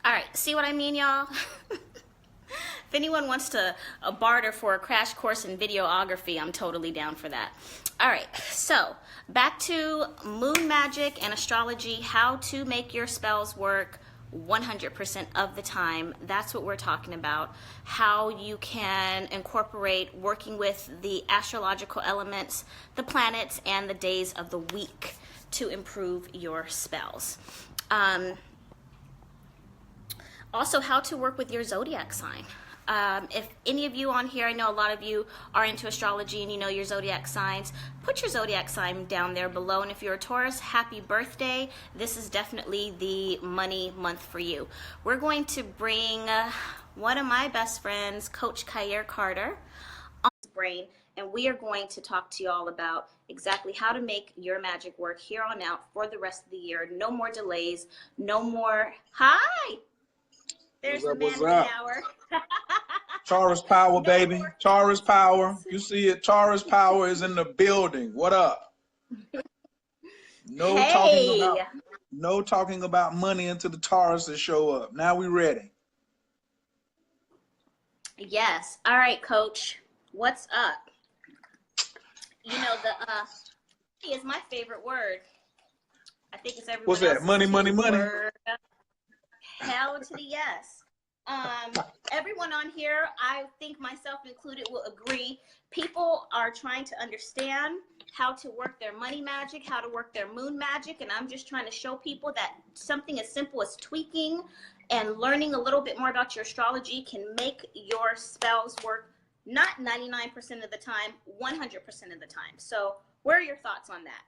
All right, see what I mean, y'all? If anyone wants to barter for a crash course in videography, I'm totally down for that. All right, so back to moon magic and astrology, how to make your spells work 100% of the time. That's what we're talking about. How you can incorporate working with the astrological elements, the planets, and the days of the week to improve your spells. Also, how to work with your zodiac sign. If any of you on here, I know a lot of you are into astrology and you know your zodiac signs, put your zodiac sign down there below. And if you're a Taurus, happy birthday. This is definitely the money month for you. We're going to bring one of my best friends, Coach Kyer Carter, on his brain, and we are going to talk to you all about exactly how to make your magic work here on out for the rest of the year. No more delays, no more, hi! There's the man of the hour. Taurus power, No baby. more Taurus power. excuses. You see it. Taurus power is in the building. What up? No talking Hey, about money until the Tauruses show up. Now we ready. yes. All right, Coach. What's up? You know the is my favorite word. I think it's everyone What's that? else's Money, too. money, money. Word. Hell to the yes. Everyone on here, I think myself included, will agree. People are trying to understand how to work their money magic, how to work their moon magic, and I'm just trying to show people that something as simple as tweaking and learning a little bit more about your astrology can make your spells work not 99% of the time, 100% of the time. So, what are your thoughts on that?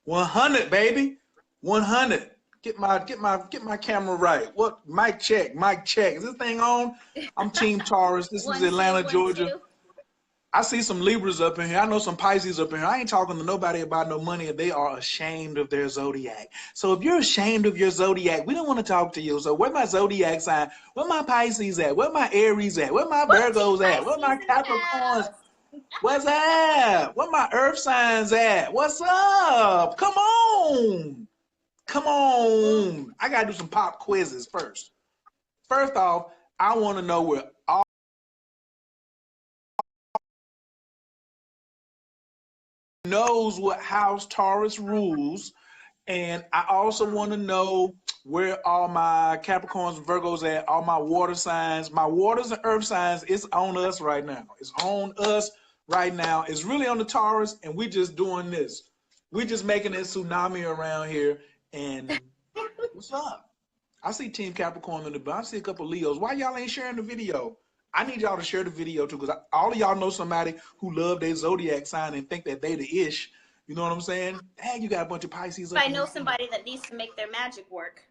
100, baby. 100. Get my camera right. What? Mic check. Mic check. Is this thing on? I'm Team Taurus. This is Atlanta, Georgia. Two. I see some Libras up in here. I know some Pisces up in here. I ain't talking to nobody about no money if they are ashamed of their zodiac. So if you're ashamed of your zodiac, we don't want to talk to you. So where my zodiac sign? Where my Pisces at? Where my Aries at? Where my Virgos at? Where my Capricorns? What's up? Where my Earth signs at? What's up? Come on. Come on. I got to do some pop quizzes first. First off, I want to know where all knows what house Taurus rules. And I also want to know where all my Capricorns and Virgos at, all my water signs, my waters and earth signs. It's on us right now. It's on us right now. It's really on the Taurus, and we just doing this. We just making this tsunami around here. And what's up? I see Team Capricorn in the back. I see a couple Leos. Why y'all ain't sharing the video? I need y'all to share the video too, because all of y'all know somebody who love their zodiac sign and think that they the ish. You know what I'm saying? Hey, you got a bunch of Pisces. I know somebody that needs to make their magic work.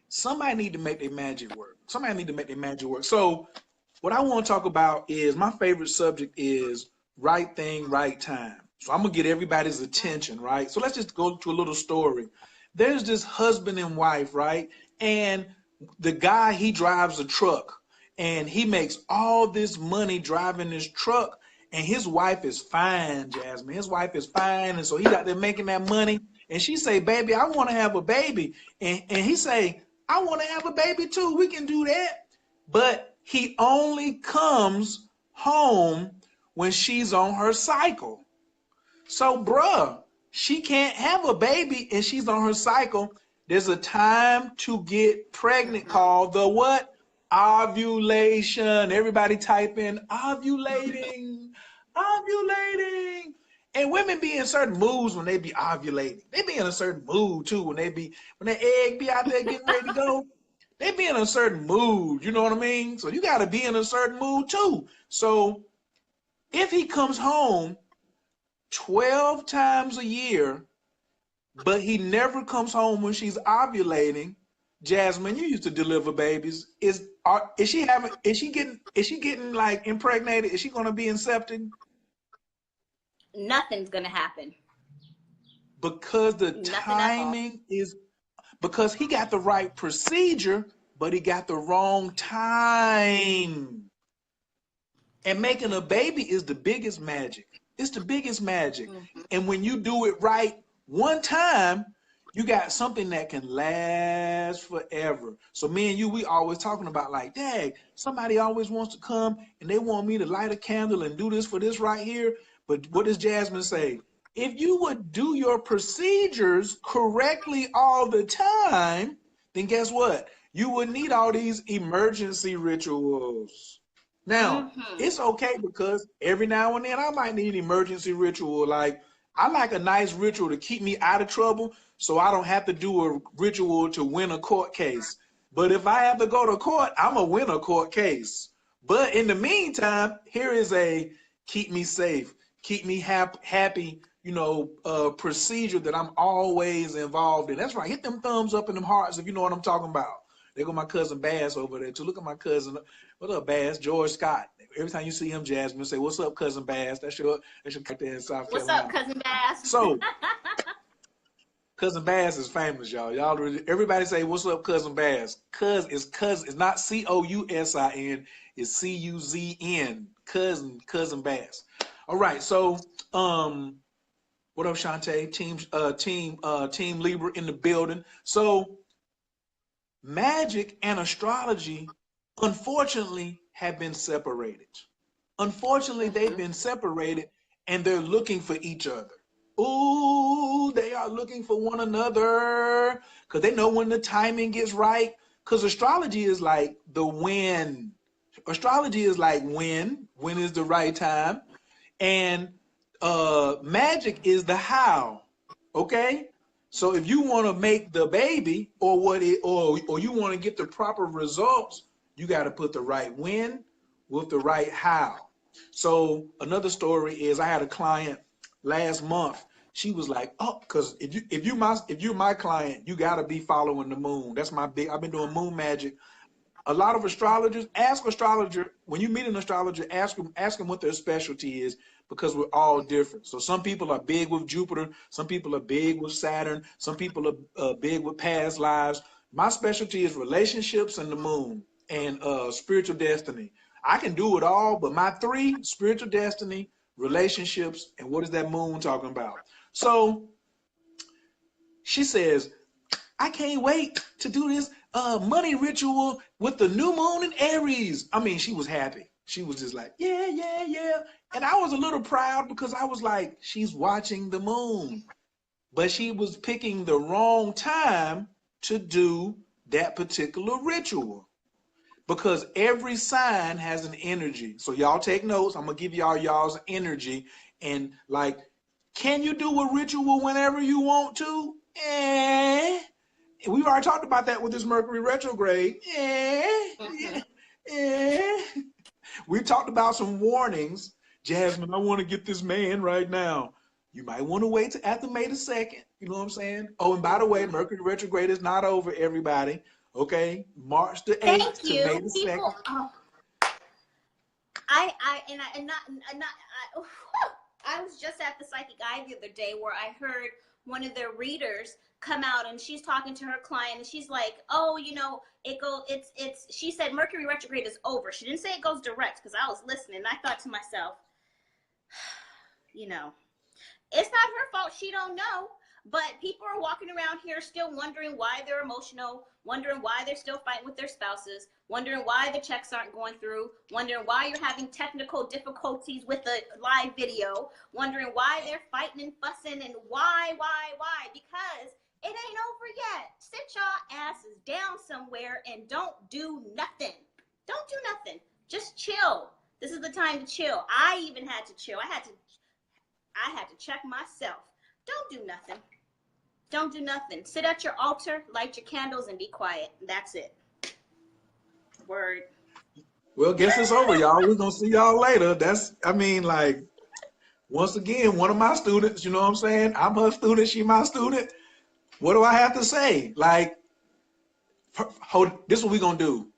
Somebody need to make their magic work. Somebody need to make their magic work. So what I want to talk about is my favorite subject is right thing, right time. So I'm going to get everybody's attention, right? So let's just go to a little story. There's this husband and wife, right? And the guy, he drives a truck and he makes all this money driving this truck. And his wife is fine, Jasmine. His wife is fine. And so he out there making that money. And she say, baby, I want to have a baby. And he say, I want to have a baby too. We can do that. But he only comes home when she's on her cycle. So, bruh, she can't have a baby and she's on her cycle. There's a time to get pregnant called the what? Ovulation. Everybody type in ovulating, ovulating. And women be in certain moods when they be ovulating. They be in a certain mood too when the egg be out there getting ready to go. They be in a certain mood, you know what I mean? So you got to be in a certain mood too. So if he comes home 12 times a year, but he never comes home when she's ovulating, Jasmine, you used to deliver babies. Is she getting like impregnated? Is she gonna be incepting? Nothing's gonna happen. Because the timing is because he got the right procedure, but he got the wrong time. And making a baby is the biggest magic. It's the biggest magic. And when you do it right one time, you got something that can last forever. So me and you, we always talking about like, dang, somebody always wants to come and they want me to light a candle and do this for this right here. But what does Jasmine say? If you would do your procedures correctly all the time, then guess what? You would need all these emergency rituals. Now, Mm-hmm. it's okay because every now and then I might need an emergency ritual. Like, I like a nice ritual to keep me out of trouble so I don't have to do a ritual to win a court case. But if I have to go to court, I'm going to win a court case. But in the meantime, here is a keep me safe, keep me happy, procedure that I'm always involved in. That's right. Hit them thumbs up and them hearts if you know what I'm talking about. There go my cousin Bass over there too. Look at my cousin. What up, Bass? George Scott. Every time you see him, Jasmine, say, "What's up, cousin Bass?" That's your character in South What's up, Carolina. cousin Bass? So, cousin Bass is famous, y'all. Everybody say, "What's up, cousin Bass?" Cuz is cousin. It's not COUSIN. It's CUZN. Cousin Bass. All right. So, what up, Shantae? Team Libra in the building. So, magic and astrology, unfortunately, have been separated. Unfortunately, they've been separated and they're looking for each other. Ooh, they are looking for one another because they know when the timing gets right. Because astrology is like the when. Astrology is like when is the right time. And magic is the how. Okay? So if you want to make the baby or you want to get the proper results, you got to put the right when with the right how. So another story is I had a client last month. She was like, "Oh, because if you're my client, you got to be following the moon. That's my big. I've been doing moon magic. A lot of astrologers, ask astrologer, when you meet an astrologer, ask them what their specialty is because we're all different. So some people are big with Jupiter, some people are big with Saturn, some people are big with past lives. My specialty is relationships and the moon and spiritual destiny. I can do it all, but my three, spiritual destiny, relationships, and what is that moon talking about? So she says, I can't wait to do this money ritual with the new moon in Aries. I mean, she was happy. She was just like, yeah, yeah, yeah. And I was a little proud because I was like, she's watching the moon. But she was picking the wrong time to do that particular ritual because every sign has an energy. So y'all take notes. I'm going to give y'all's energy. And like, can you do a ritual whenever you want to? We've already talked about that with this Mercury retrograde. We talked about some warnings. Jasmine, I want to get this man right now. You might want to wait till after May the 2nd. You know what I'm saying? Oh, and by the way, Mercury retrograde is not over, everybody. Okay? March the 8th Thank to May you. the 2nd. People, I was just at the psychic eye the other day where I heard one of their readers come out and she's talking to her client and she's like, oh, she said Mercury retrograde is over. She didn't say it goes direct because I was listening and I thought to myself, it's not her fault. She don't know. But people are walking around here still wondering why they're emotional, wondering why they're still fighting with their spouses, wondering why the checks aren't going through, wondering why you're having technical difficulties with the live video, wondering why they're fighting and fussing and why? Because it ain't over yet. Sit y'all asses down somewhere and don't do nothing. Don't do nothing. Just chill. This is the time to chill. I even had to chill. I had to check myself. Don't do nothing. Don't do nothing. Sit at your altar, light your candles, and be quiet. That's it. Word. Well, guess it's over, y'all. We're going to see y'all later. Once again, one of my students, you know what I'm saying? I'm her student, she my student. What do I have to say? This is what we're going to do.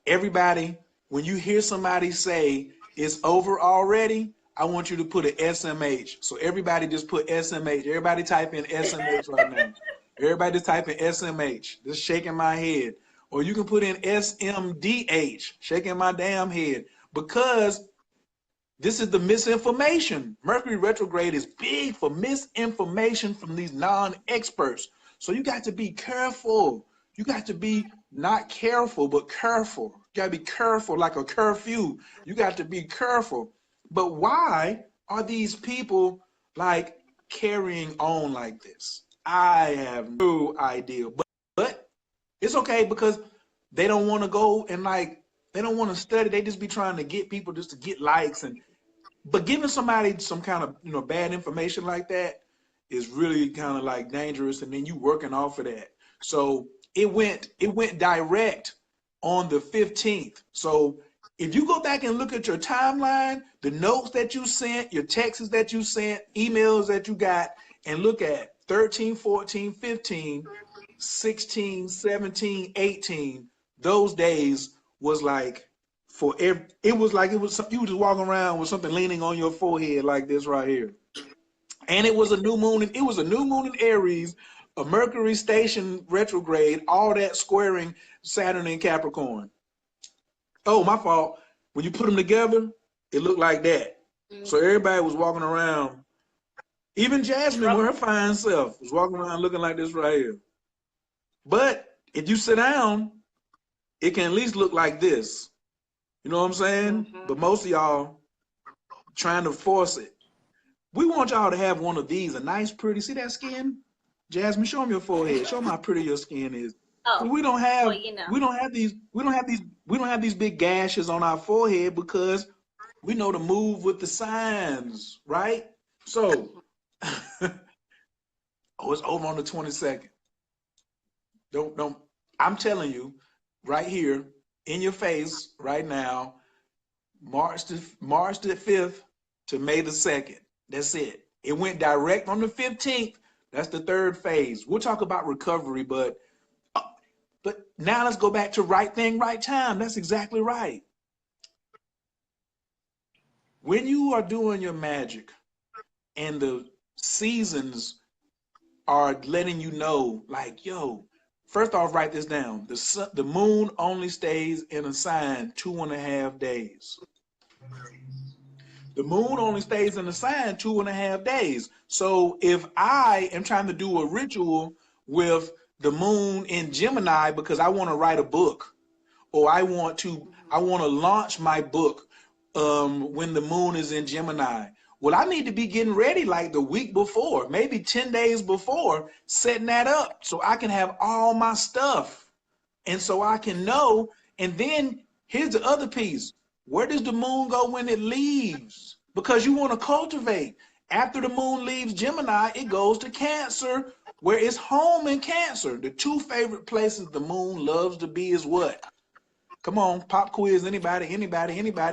Everybody, when you hear somebody say it's over already, I want you to put an SMH. So everybody just put SMH. Everybody type in SMH right now. Everybody just type in SMH. Just shaking my head. Or you can put in SMDH, shaking my damn head. Because this is the misinformation. Mercury retrograde is big for misinformation from these non-experts. So you got to be careful. You got to be not careful, but careful. You got to be careful like a curfew. You got to be careful. But why are these people like carrying on like this? I have no idea. But it's okay because they don't want to go and like, they don't want to study. They just be trying to get people just to get likes. But giving somebody some kind of, bad information like that is really kind of like dangerous. And then you working off of that. So it went direct on the 15th. So if you go back and look at your timeline, the notes that you sent, your texts that you sent, emails that you got, and look at 13, 14, 15, 16, 17, 18, those days was like it was like you were just walking around with something leaning on your forehead like this right here. And it was a new moon, and it was a new moon in Aries, a Mercury station retrograde, all that squaring Saturn in Capricorn. Oh, my fault. When you put them together, it looked like that. So everybody was walking around. Even Jasmine, with her fine self, was walking around looking like this right here. But if you sit down, it can at least look like this. You know what I'm saying? But most of y'all trying to force it. We want y'all to have one of these, a nice, pretty. See that skin? Jasmine, show them your forehead. Show them how pretty your skin is. Oh, We don't have, well, we don't have these big gashes on our forehead because we know to move with the signs, right? So, oh, it's over on the 22nd. Don't. I'm telling you, right here in your face, right now, March the 5th to May the 2nd. That's it. It went direct on the 15th. That's the third phase. We'll talk about recovery, but now let's go back to right thing, right time. That's exactly right. When you are doing your magic and the seasons are letting you know, like, yo, first off, write this down. The moon only stays in a sign 2.5 days. The moon only stays in the sign 2.5 days. So if I am trying to do a ritual with the moon in Gemini because I want to write a book, or I want to launch my book when the moon is in Gemini. Well, I need to be getting ready like the week before, maybe 10 days before, setting that up so I can have all my stuff. And so I can know. And then here's the other piece. Where does the moon go when it leaves? Because you want to cultivate. After the moon leaves Gemini, it goes to Cancer, where it's home in Cancer. The two favorite places the moon loves to be is what? Come on, pop quiz. Anybody?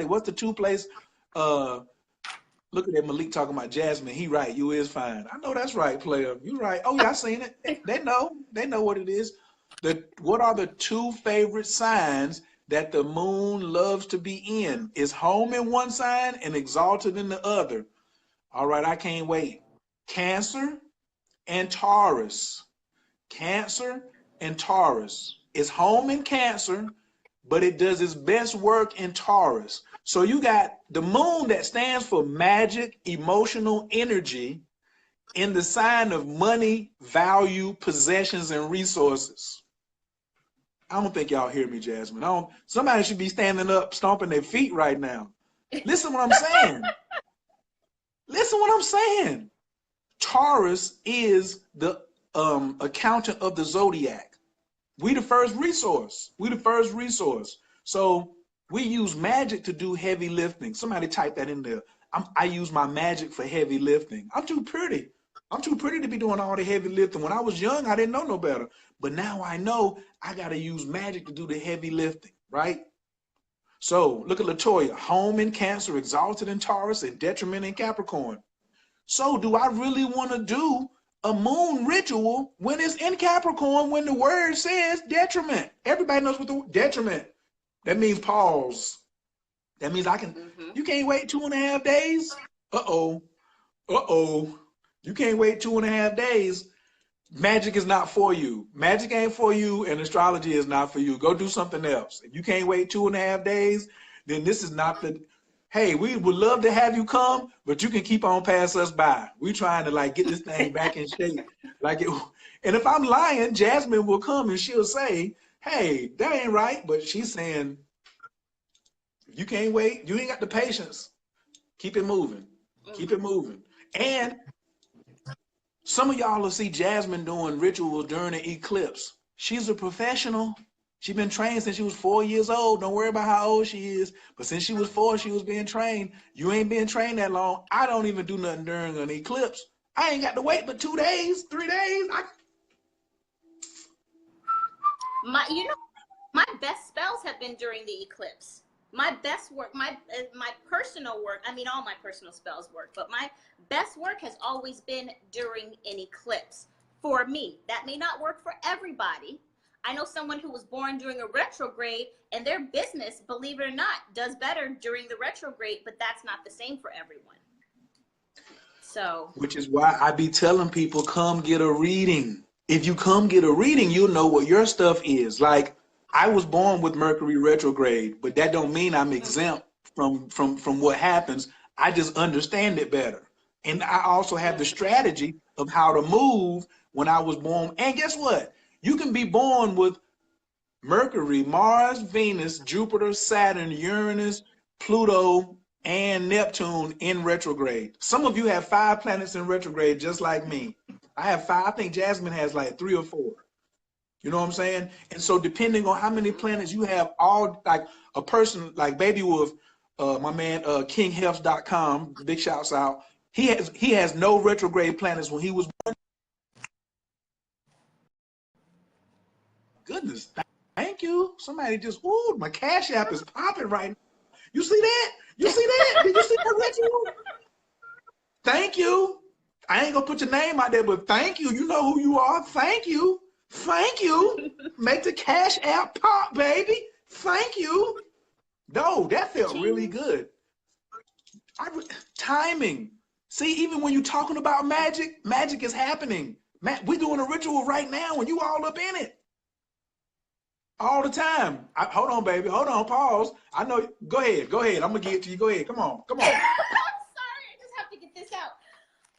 What's the two place? Look at that Malik talking about Jasmine. He right. You is fine. I know that's right, player. You right. Oh yeah, I seen it. They know what it is. What are the two favorite signs that the moon loves to be in? Is home in one sign and exalted in the other. All right, I can't wait. Cancer and Taurus. Cancer and Taurus. It's home in Cancer, but it does its best work in Taurus. So you got the moon that stands for magic, emotional energy in the sign of money, value, possessions, and resources. I don't think y'all hear me, Jasmine. Somebody should be standing up, stomping their feet right now. Listen what I'm saying. Listen what I'm saying. Taurus is the accountant of the zodiac. We the first resource. So we use magic to do heavy lifting. Somebody type that in there. I use my magic for heavy lifting. I'm too pretty. To be doing all the heavy lifting. When I was young, I didn't know no better. But now I know I got to use magic to do the heavy lifting, right? So look at Latoya. Home in Cancer, exalted in Taurus, and detriment in Capricorn. So do I really want to do a moon ritual when it's in Capricorn, when the word says detriment? Everybody knows what the detriment. That means pause. That means you can't wait 2.5 days. Uh-oh. You can't wait 2.5 days. Magic is not for you. Magic ain't for you, and astrology is not for you. Go do something else. If you can't wait 2.5 days, then this is not the, hey, we would love to have you come, but you can keep on passing us by. We trying to like get this thing back in shape. Like And if I'm lying, Jasmine will come and she'll say, hey, that ain't right. But she's saying, if you can't wait, you ain't got the patience. Keep it moving. Keep it moving. And some of y'all will see Jasmine doing rituals during the eclipse. She's a professional. She's been trained since she was 4 years old. Don't worry about how old she is. But since she was 4, she was being trained. You ain't been trained that long. I don't even do nothing during an eclipse. I ain't got to wait but 2 days, 3 days. My best spells have been during the eclipse. My best work, my personal work, I mean, all my personal spells work, but my best work has always been during an eclipse for me. That may not work for everybody. I know someone who was born during a retrograde and their business, believe it or not, does better during the retrograde, but that's not the same for everyone. So, which is why I be telling people, come get a reading. If you come get a reading, you'll know what your stuff is. Like, I was born with Mercury retrograde, but that don't mean I'm exempt from what happens. I just understand it better. And I also have the strategy of how to move when I was born. And guess what? You can be born with Mercury, Mars, Venus, Jupiter, Saturn, Uranus, Pluto, and Neptune in retrograde. Some of you have 5 planets in retrograde, just like me. I have 5. I think Jasmine has like 3 or 4. You know what I'm saying? And so depending on how many planets you have, all like a person like Baby Wolf, my man KingHealth.com, big shouts out. He has no retrograde planets when he was born. Goodness, thank you. Somebody just, ooh, my Cash App is popping right now. You see that? You see that? Did you see that ritual? Thank you. I ain't gonna put your name out there, but thank you. You know who you are. Thank you. Thank you. Make the Cash App pop, baby. Thank you. No, that felt really good. Timing. See, even when you're talking about magic, magic is happening. We're doing a ritual right now and you all up in it. All the time. Hold on, baby. Hold on. Pause. I know. Go ahead. Go ahead. I'm going to get it to you. Go ahead. Come on. Come on. I'm sorry. I just have to get this out.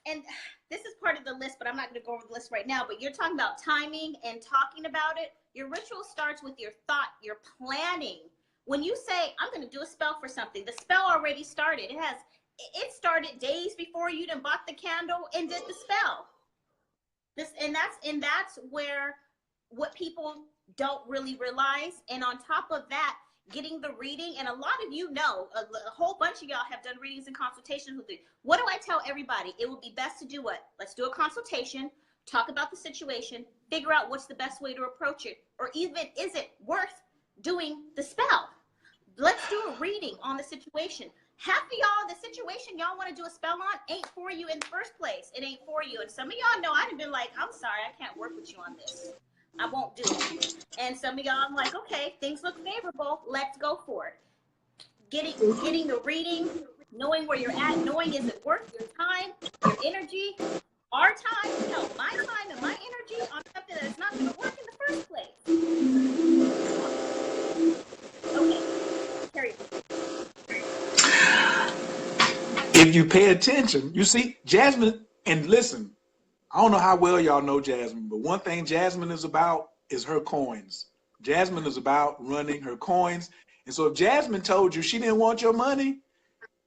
And this is part of the list, but I'm not going to go over the list right now. But you're talking about timing and talking about it. Your ritual starts with your thought, your planning. When you say, I'm going to do a spell for something, the spell already started. It started days before you done bought the candle and did the spell. That's where what people don't really realize. And on top of that, getting the reading, and a lot of you know, a whole bunch of y'all have done readings and consultations with me. What do I tell everybody? It would be best to do what? Let's do a consultation, talk about the situation, figure out what's the best way to approach it, or even is it worth doing the spell? Let's do a reading on the situation. Half of y'all, the situation y'all want to do a spell on ain't for you in the first place. It ain't for you. And some of y'all know I'd have been like, I'm sorry, I can't work with you on this. I won't do it. And some of y'all, I'm like, okay, things look favorable. Let's go for it. Getting the reading, knowing where you're at, knowing is it worth your time, your energy, our time, hell, my time and my energy on something that's not going to work in the first place. Okay, carry on. If you pay attention, you see, Jasmine, and listen, I don't know how well y'all know Jasmine, but one thing Jasmine is about is her coins. Jasmine is about running her coins. And so if Jasmine told you she didn't want your money,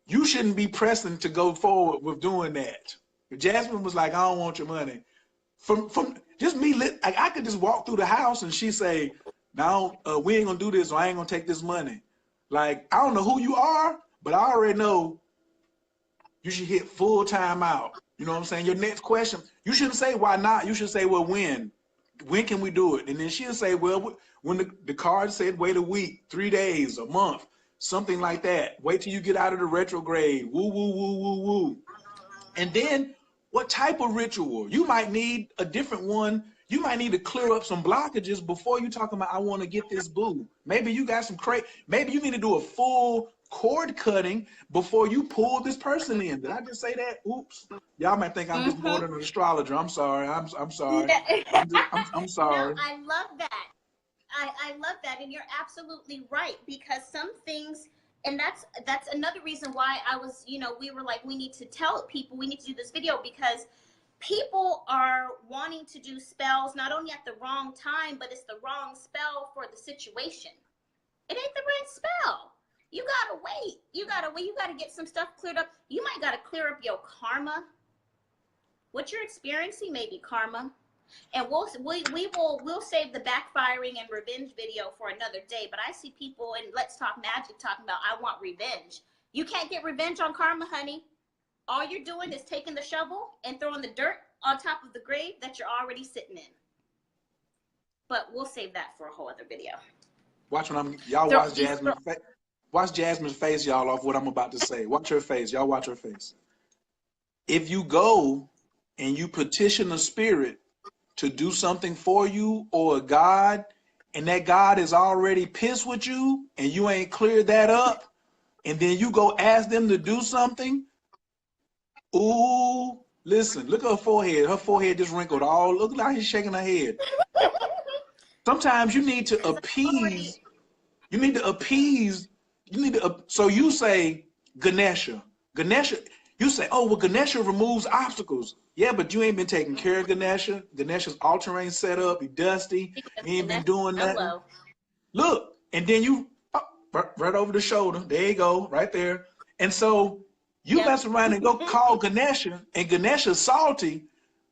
you shouldn't be pressing to go forward with doing that. If Jasmine was like, I don't want your money, from just me, I could just walk through the house and she say, no, we ain't gonna do this, or I ain't gonna take this money. Like, I don't know who you are, but I already know you should hit full time out. You know what I'm saying? Your next question, you shouldn't say why not. You should say, well, when? When can we do it? And then she'll say, well, when the card said wait a week, 3 days, a month, something like that. Wait till you get out of the retrograde. Woo, woo, woo, woo, woo. And then what type of ritual? You might need a different one. You might need to clear up some blockages before you talking about, I want to get this boo. Maybe you got some maybe you need to do a full cord cutting before you pull this person in. Did I just say that? Oops. Y'all might think I'm just more than an astrologer. I'm sorry. I'm sorry. I'm sorry. No, I love that. I love that. And you're absolutely right, because some things, and that's another reason why I was, we were like, we need to tell people, we need to do this video, because people are wanting to do spells not only at the wrong time, but it's the wrong spell for the situation. It ain't the right spell. You gotta wait. You gotta wait. You gotta get some stuff cleared up. You might gotta clear up your karma. What you're experiencing may be karma. And we'll save the backfiring and revenge video for another day. But I see people in Let's Talk Magic talking about, I want revenge. You can't get revenge on karma, honey. All you're doing is taking the shovel and throwing the dirt on top of the grave that you're already sitting in. But we'll save that for a whole other video. Watch when y'all watch Jasmine. Watch Jasmine's face, y'all, off what I'm about to say. Watch her face. Y'all watch her face. If you go and you petition a spirit to do something for you or a God, and that God is already pissed with you and you ain't cleared that up, and then you go ask them to do something, ooh, listen, look at her forehead. Her forehead just wrinkled all. Look like she's shaking her head. Sometimes you need to appease. You need to appease. You need to. So you say Ganesha. Ganesha. You say, oh, well, Ganesha removes obstacles. Yeah, but you ain't been taking care of Ganesha. Ganesha's altar ain't set up. He dusty. He ain't been doing nothing. Look, and then you right over the shoulder. There you go, right there. And so you mess around and go call Ganesha, and Ganesha's salty.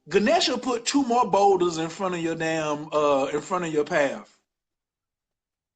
Ganesha put 2 more boulders in front of your damn in front of your path.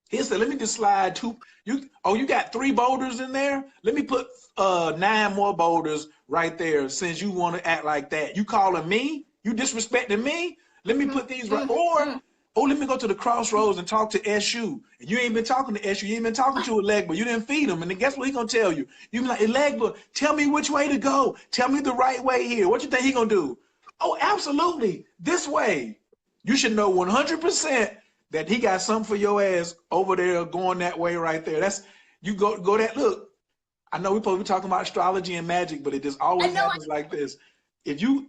He said, let me just slide 2. You got 3 boulders in there? Let me put 9 more boulders right there since you want to act like that. You calling me? You disrespecting me? Let me put these right. Or let me go to the crossroads and talk to SU. And you ain't been talking to SU. You ain't been talking to Elegba. You didn't feed him. And then guess what he gonna tell you? You be like, Elegba, tell me which way to go. Tell me the right way here. What you think he gonna do? Oh, absolutely. This way. You should know 100% that he got something for your ass over there going that way right there. That's you go that look. I know we're supposed to be talking about astrology and magic, but it just always happens like this. If you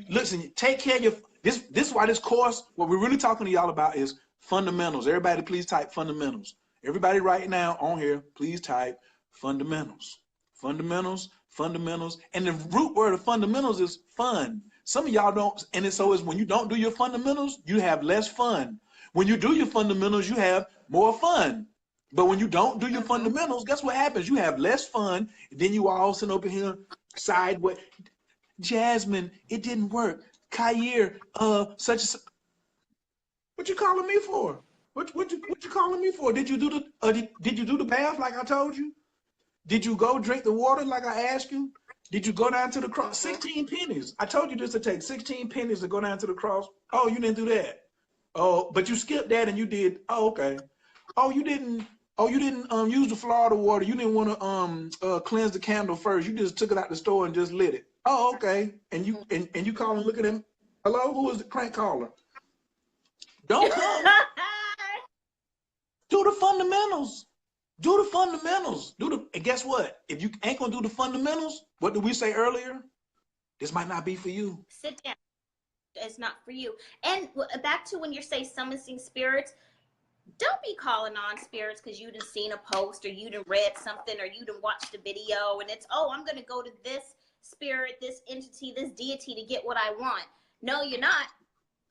listen, take care of your this is why this course, what we're really talking to y'all about is fundamentals. Everybody please type fundamentals. Everybody right now on here, please type fundamentals. Fundamentals, fundamentals. And the root word of fundamentals is fun. Some of y'all don't, and it's so is when you don't do your fundamentals, you have less fun. When you do your fundamentals, you have more fun. But when you don't do your fundamentals, guess what happens? You have less fun. And then you all sitting over here sideways. Jasmine, it didn't work. Kair, such and such. What you calling me for? What you calling me for? Did you do the did you do the bath like I told you? Did you go drink the water like I asked you? Did you go down to the cross? 16 pennies. I told you this to take 16 pennies to go down to the cross. Oh, you didn't do that. Oh, but you skipped that and you did. Oh, okay. Oh, you didn't. Oh, you didn't use the Florida water. You didn't want to cleanse the candle first. You just took it out the store and just lit it. Oh, okay. And you you call and look at him. Hello, who is the crank caller? Don't come. Do the fundamentals. Do the fundamentals. And guess what? If you ain't gonna do the fundamentals, what did we say earlier? This might not be for you. Sit down. It's not for you. And back to when you say summoning spirits, don't be calling on spirits because you done seen a post or you done read something or you done watched a video and it's, oh, I'm gonna go to this spirit, this entity, this deity to get what I want. No, you're not.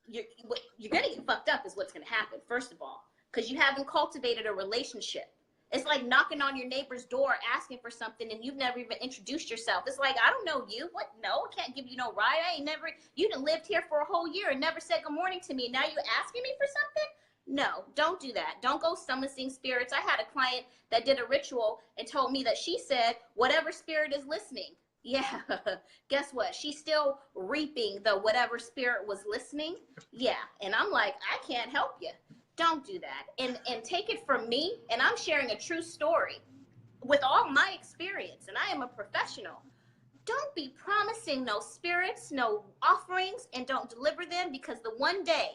You're gonna get fucked up is what's gonna happen, first of all, because you haven't cultivated a relationship. It's like knocking on your neighbor's door asking for something and you've never even introduced yourself. It's like, I don't know you. What? No, I can't give you no ride. I ain't never, you done lived here for a whole year and never said good morning to me. Now you asking me for something? No, don't do that. Don't go summoning spirits. I had a client that did a ritual and told me that she said, whatever spirit is listening. Yeah, guess what? She's still reaping the whatever spirit was listening. Yeah, and I'm like, I can't help you. Don't do that. And take it from me, and I'm sharing a true story with all my experience, and I am a professional. Don't be promising no spirits, no offerings, and don't deliver them, because the one day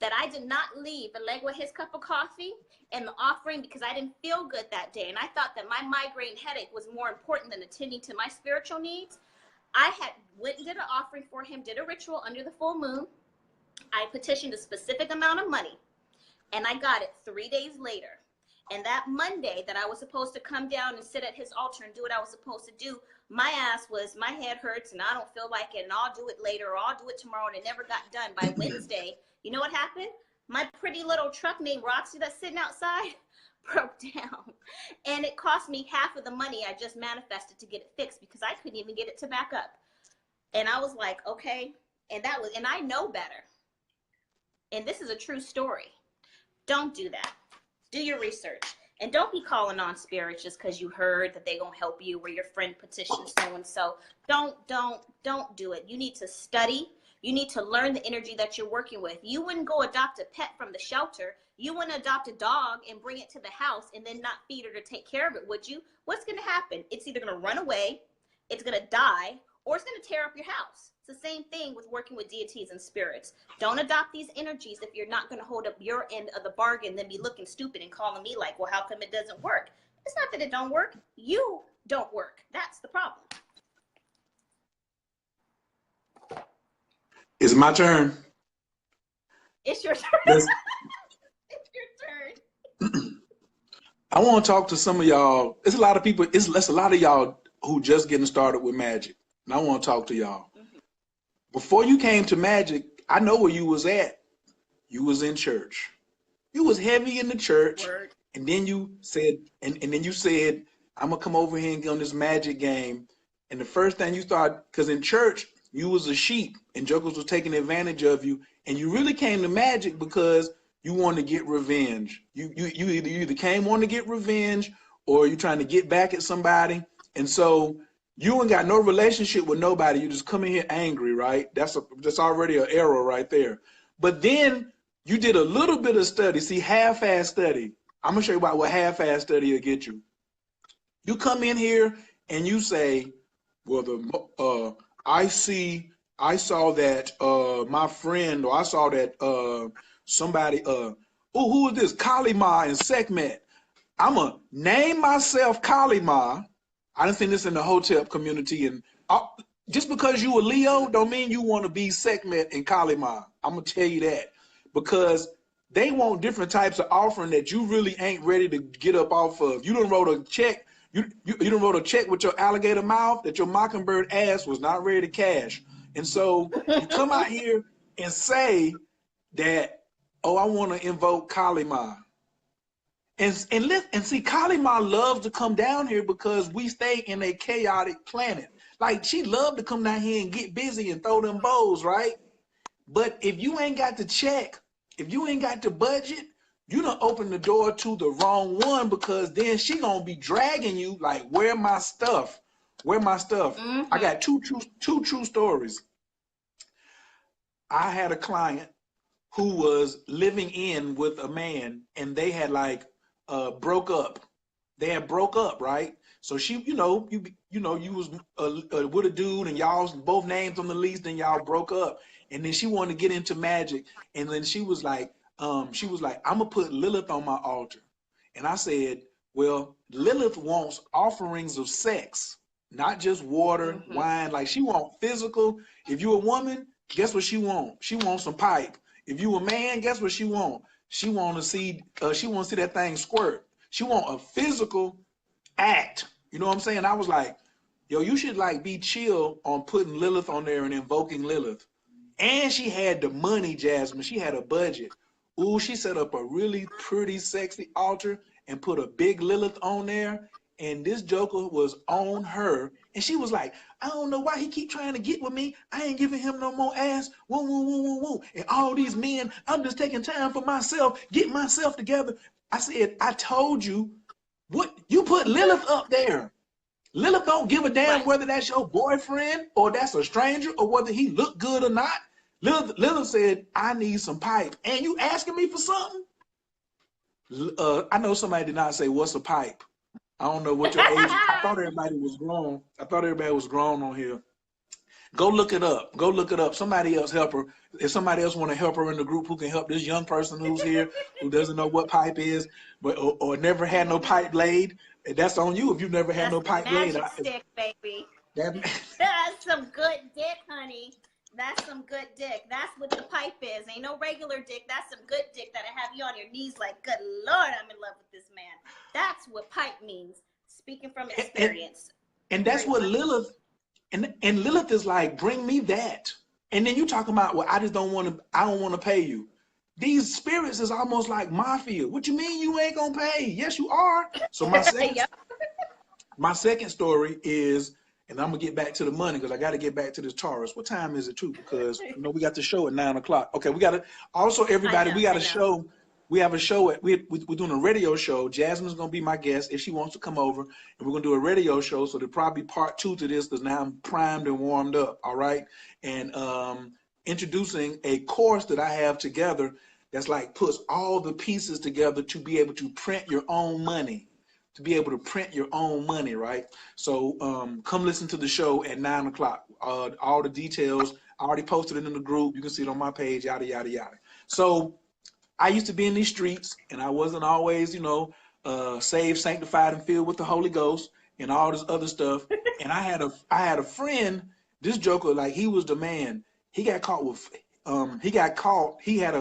that I did not leave Elegba his cup of coffee and the offering because I didn't feel good that day, and I thought that my migraine headache was more important than attending to my spiritual needs, I had went and did an offering for him, did a ritual under the full moon. I petitioned a specific amount of money, and I got it 3 days later. And that Monday that I was supposed to come down and sit at his altar and do what I was supposed to do, my ass was, my head hurts and I don't feel like it and I'll do it later or I'll do it tomorrow, and it never got done. By Wednesday, you know what happened? My pretty little truck named Roxy that's sitting outside broke down, and it cost me half of the money I just manifested to get it fixed because I couldn't even get it to back up. And I was like, okay. And that was, and I know better. And this is a true story. Don't do that. Do your research. And don't be calling on spirits just because you heard that they're going to help you or your friend petitioned so-and-so. Don't do it. You need to study. You need to learn the energy that you're working with. You wouldn't go adopt a pet from the shelter. You wouldn't adopt a dog and bring it to the house and then not feed it or take care of it, would you? What's going to happen? It's either going to run away, it's going to die, or it's going to tear up your house. It's the same thing with working with deities and spirits. Don't adopt these energies if you're not going to hold up your end of the bargain, then be looking stupid and calling me like, well, how come it doesn't work? It's not that it don't work. You don't work. That's the problem. It's my turn. It's your turn. Let's- It's your turn. I want to talk to some of y'all. It's a lot of people. It's a lot of y'all who just getting started with Magic. And I want to talk to y'all. Before you came to Magic, I know where you was at. You was in church. You was heavy in the church. Word. And then you said, and then you said, I'm gonna come over here and get on this Magic game. And the first thing you thought, because in church, you was a sheep and jokers was taking advantage of you. And you really came to Magic because you wanted to get revenge. You either came on to get revenge or you trying to get back at somebody. And so you ain't got no relationship with nobody. You just come in here angry, right? That's already an error right there. But then you did a little bit of study. See, half-ass study. I'm gonna show you about what half-ass study will get you. You come in here and you say, well, I saw that my friend, or I saw that somebody, who is this? Kalima and Sekhmet. I'm going to name myself Kalima. I done seen this in the Hotep community. And just because you a Leo don't mean you want to be Sekhmet and Kalima. I'm going to tell you that. Because they want different types of offering that you really ain't ready to get up off of. You done wrote a check. You done wrote a check with your alligator mouth that your mockingbird ass was not ready to cash. And so you come out here and say that, oh, I want to invoke Kalima. And see, Kalima loves to come down here because we stay in a chaotic planet. Like, she loved to come down here and get busy and throw them bows, right? But if you ain't got the check, if you ain't got the budget, you done open the door to the wrong one, because then she gonna be dragging you like, where my stuff? Where my stuff? Mm-hmm. I got two true stories. I had a client who was living in with a man, and they had like broke up. They had broke up, right? So she, you was with a dude, and y'all both names on the lease, then y'all broke up, and then she wanted to get into magic, and then she was like, I'm gonna put Lilith on my altar, and I said, well, Lilith wants offerings of sex, not just water, wine. Like, she want physical. If you a woman, guess what she want? She wants some pipe. If you a man, guess what she want? She want to see that thing squirt. She want a physical act. You know what I'm saying? I was like, yo, you should like be chill on putting Lilith on there and invoking Lilith. And she had the money, Jasmine. She had a budget. Ooh, she set up a really pretty, sexy altar and put a big Lilith on there. And this joker was on her. And she was like, I don't know why he keep trying to get with me. I ain't giving him no more ass. Woo, woo, woo, woo, woo. And all these men, I'm just taking time for myself, get myself together. I said, I told you, what you put Lilith up there. Lilith don't give a damn whether that's your boyfriend or that's a stranger or whether he look good or not. Lilith said, I need some pipe. And you asking me for something? I know somebody did not say, what's a pipe? I don't know what your age is. I thought everybody was grown. I thought everybody was grown on here. Go look it up. Go look it up. Somebody else help her. If somebody else want to help her in the group, who can help this young person who's here, who doesn't know what pipe is, but or never had no pipe laid, that's on you if you've never had no pipe laid. Magic stick, baby. That, That's some good dick, honey. That's some good dick. That's what the pipe is. Ain't no regular dick. That's some good dick that'll have you on your knees like, good Lord, I'm in love with this man. That's what pipe means. Speaking from experience. And that's Very what much. Lilith, and Lilith is like, bring me that. And then you talking about, well, I don't want to pay you. These spirits is almost like mafia. What you mean you ain't gonna pay? Yes, you are. So Yep. my second story is, and I'm gonna get back to the money because I got to get back to this Taurus. What time is it too? Because I know we got the show at 9 o'clock. Okay, we got to also everybody. We got I a know. show. We have a show at we're doing a radio show. Jasmine's gonna be my guest if she wants to come over, and we're gonna do a radio show. So there'll probably be part 2 to this because now I'm primed and warmed up. All right, and introducing a course that I have together that's like puts all the pieces together to be able to print your own money. To be able to print your own money, right? So come listen to the show at 9 o'clock. All the details, I already posted it in the group. You can see it on my page, yada, yada, yada. So I used to be in these streets and I wasn't always, saved, sanctified, and filled with the Holy Ghost and all this other stuff. And I had a friend, this joker, like he was the man. He got caught with, he had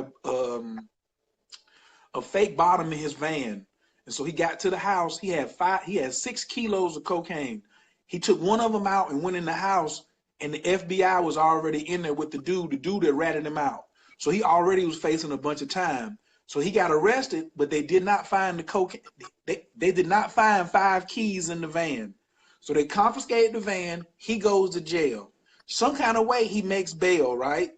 a fake bottom in his van. And so he got to the house. He had 6 kilos of cocaine. He took one of them out and went in the house, and the FBI was already in there with the dude that ratted him out. So he already was facing a bunch of time. So he got arrested, but they did not find the cocaine. They did not find 5 keys in the van. So they confiscated the van. He goes to jail. Some kind of way he makes bail, right?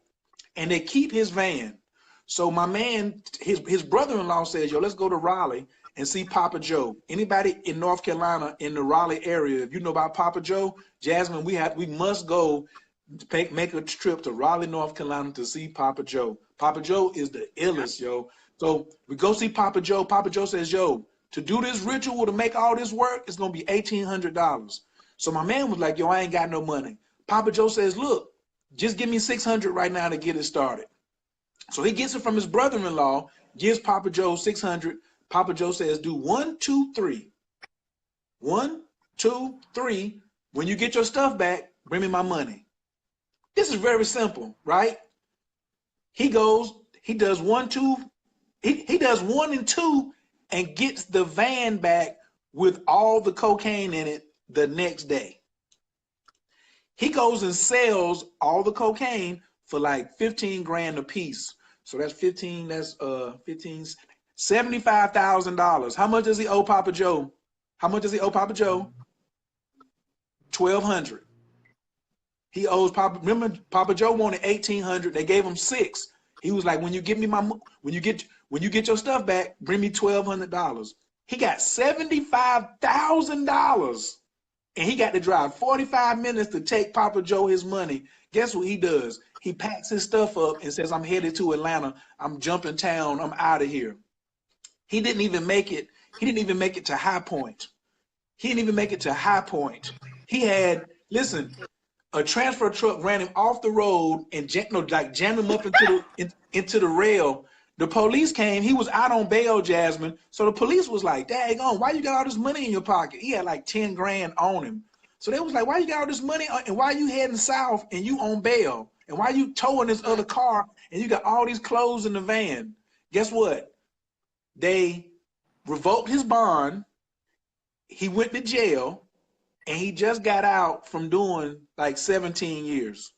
And they keep his van. So my man, his brother-in-law says, yo, let's go to Raleigh and see Papa Joe. Anybody in North Carolina in the Raleigh area, if you know about Papa Joe, Jasmine, we must go make a trip to Raleigh, North Carolina to see Papa Joe. Papa Joe is the illest, yo. So we go see Papa Joe. Papa Joe says, yo, to do this ritual, to make all this work, it's going to be $1,800. So my man was like, yo, I ain't got no money. Papa Joe says, look, just give me $600 right now to get it started. So he gets it from his brother-in-law, gives Papa Joe $600. Papa Joe says, do 1, 2, 3. 1, 2, 3. When you get your stuff back, bring me my money. This is very simple, right? He goes, he does 1, 2, he does 1 and 2 and gets the van back with all the cocaine in it the next day. He goes and sells all the cocaine for like 15 grand a piece. So that's 15, $75,000. How much does he owe Papa Joe? How much does he owe Papa Joe? $1,200. He owes Papa, remember Papa Joe wanted $1,800. They gave him 6. He was like, when you get your stuff back, bring me $1,200. He got $75,000. And he got to drive 45 minutes to take Papa Joe his money. Guess what he does? He packs his stuff up and says, I'm headed to Atlanta. I'm jumping town. I'm out of here. He didn't even make it. He didn't even make it to High Point. He didn't even make it to High Point. He had, listen, a transfer truck ran him off the road and jammed him up into the rail. The police came. He was out on bail, Jasmine. So the police was like, daggone, why you got all this money in your pocket? He had like 10 grand on him. So they was like, why you got all this money and why you heading south and you on bail? And why you towing this other car and you got all these clothes in the van? Guess what? They revoked his bond. He went to jail and he just got out from doing like 17 years.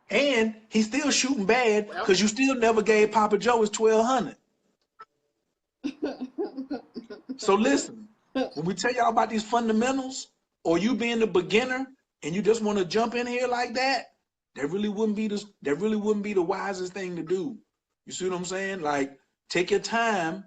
And he's still shooting bad because you still never gave Papa Joe his $1,200. So listen, when we tell y'all about these fundamentals, or you being the beginner and you just want to jump in here like that, that really wouldn't be the wisest thing to do. You see what I'm saying? Like, take your time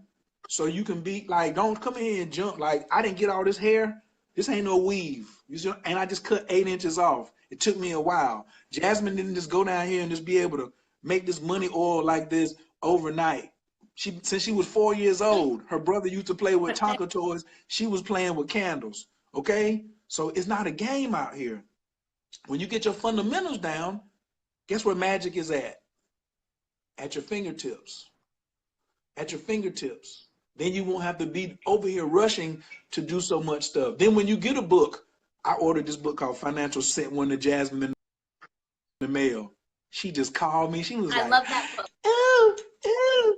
so you can be like, don't come in here and jump. Like, I didn't get all this hair. This ain't no weave. You see, and I just cut 8 inches off. It took me a while. Jasmine didn't just go down here and just be able to make this money oil like this overnight. Since she was 4 years old, her brother used to play with Tonka toys. She was playing with candles. Okay? So it's not a game out here. When you get your fundamentals down, guess where magic is at? At your fingertips. At your fingertips. Then you won't have to be over here rushing to do so much stuff. Then when you get a book, I ordered this book called Financial, sent one to Jasmine in the mail. She just called me. She was like, I love that book. ooh, ooh,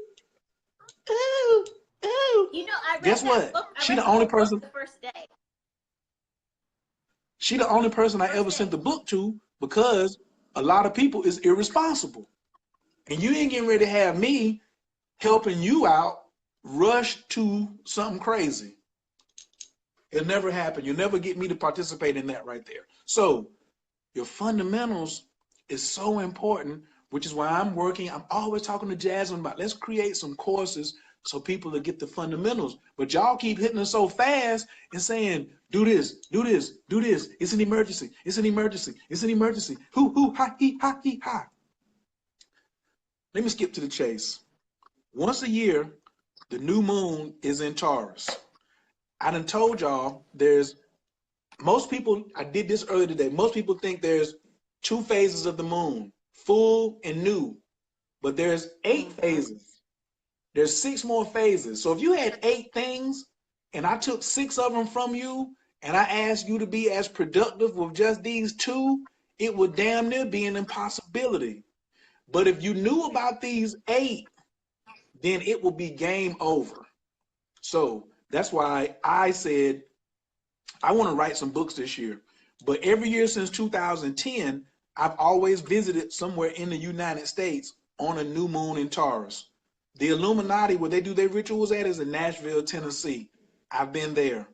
ooh, ooh. You know, I read Guess that what? book. She the only person. She the only person I ever sent the book to because a lot of people is irresponsible. And you ain't getting ready to have me helping you out, rush to something crazy. It'll never happen. You'll never get me to participate in that right there. So your fundamentals is so important, which is why I'm always talking to Jasmine about let's create some courses so people will get the fundamentals. But y'all keep hitting us so fast and saying, do this, do this, do this. It's an emergency. It's an emergency. It's an emergency. Hoo, ha, he, ha. Let me skip to the chase. Once a year, the new moon is in Taurus. I done told y'all most people, I did this earlier today, most people think there's 2 phases of the moon, full and new, but there's 8 phases. There's 6 more phases. So if you had 8 things and I took 6 of them from you and I asked you to be as productive with just these 2, it would damn near be an impossibility. But if you knew about these 8, then it will be game over. So that's why I said, I want to write some books this year. But every year since 2010, I've always visited somewhere in the United States on a new moon in Taurus. The Illuminati, where they do their rituals at, is in Nashville, Tennessee. I've been there.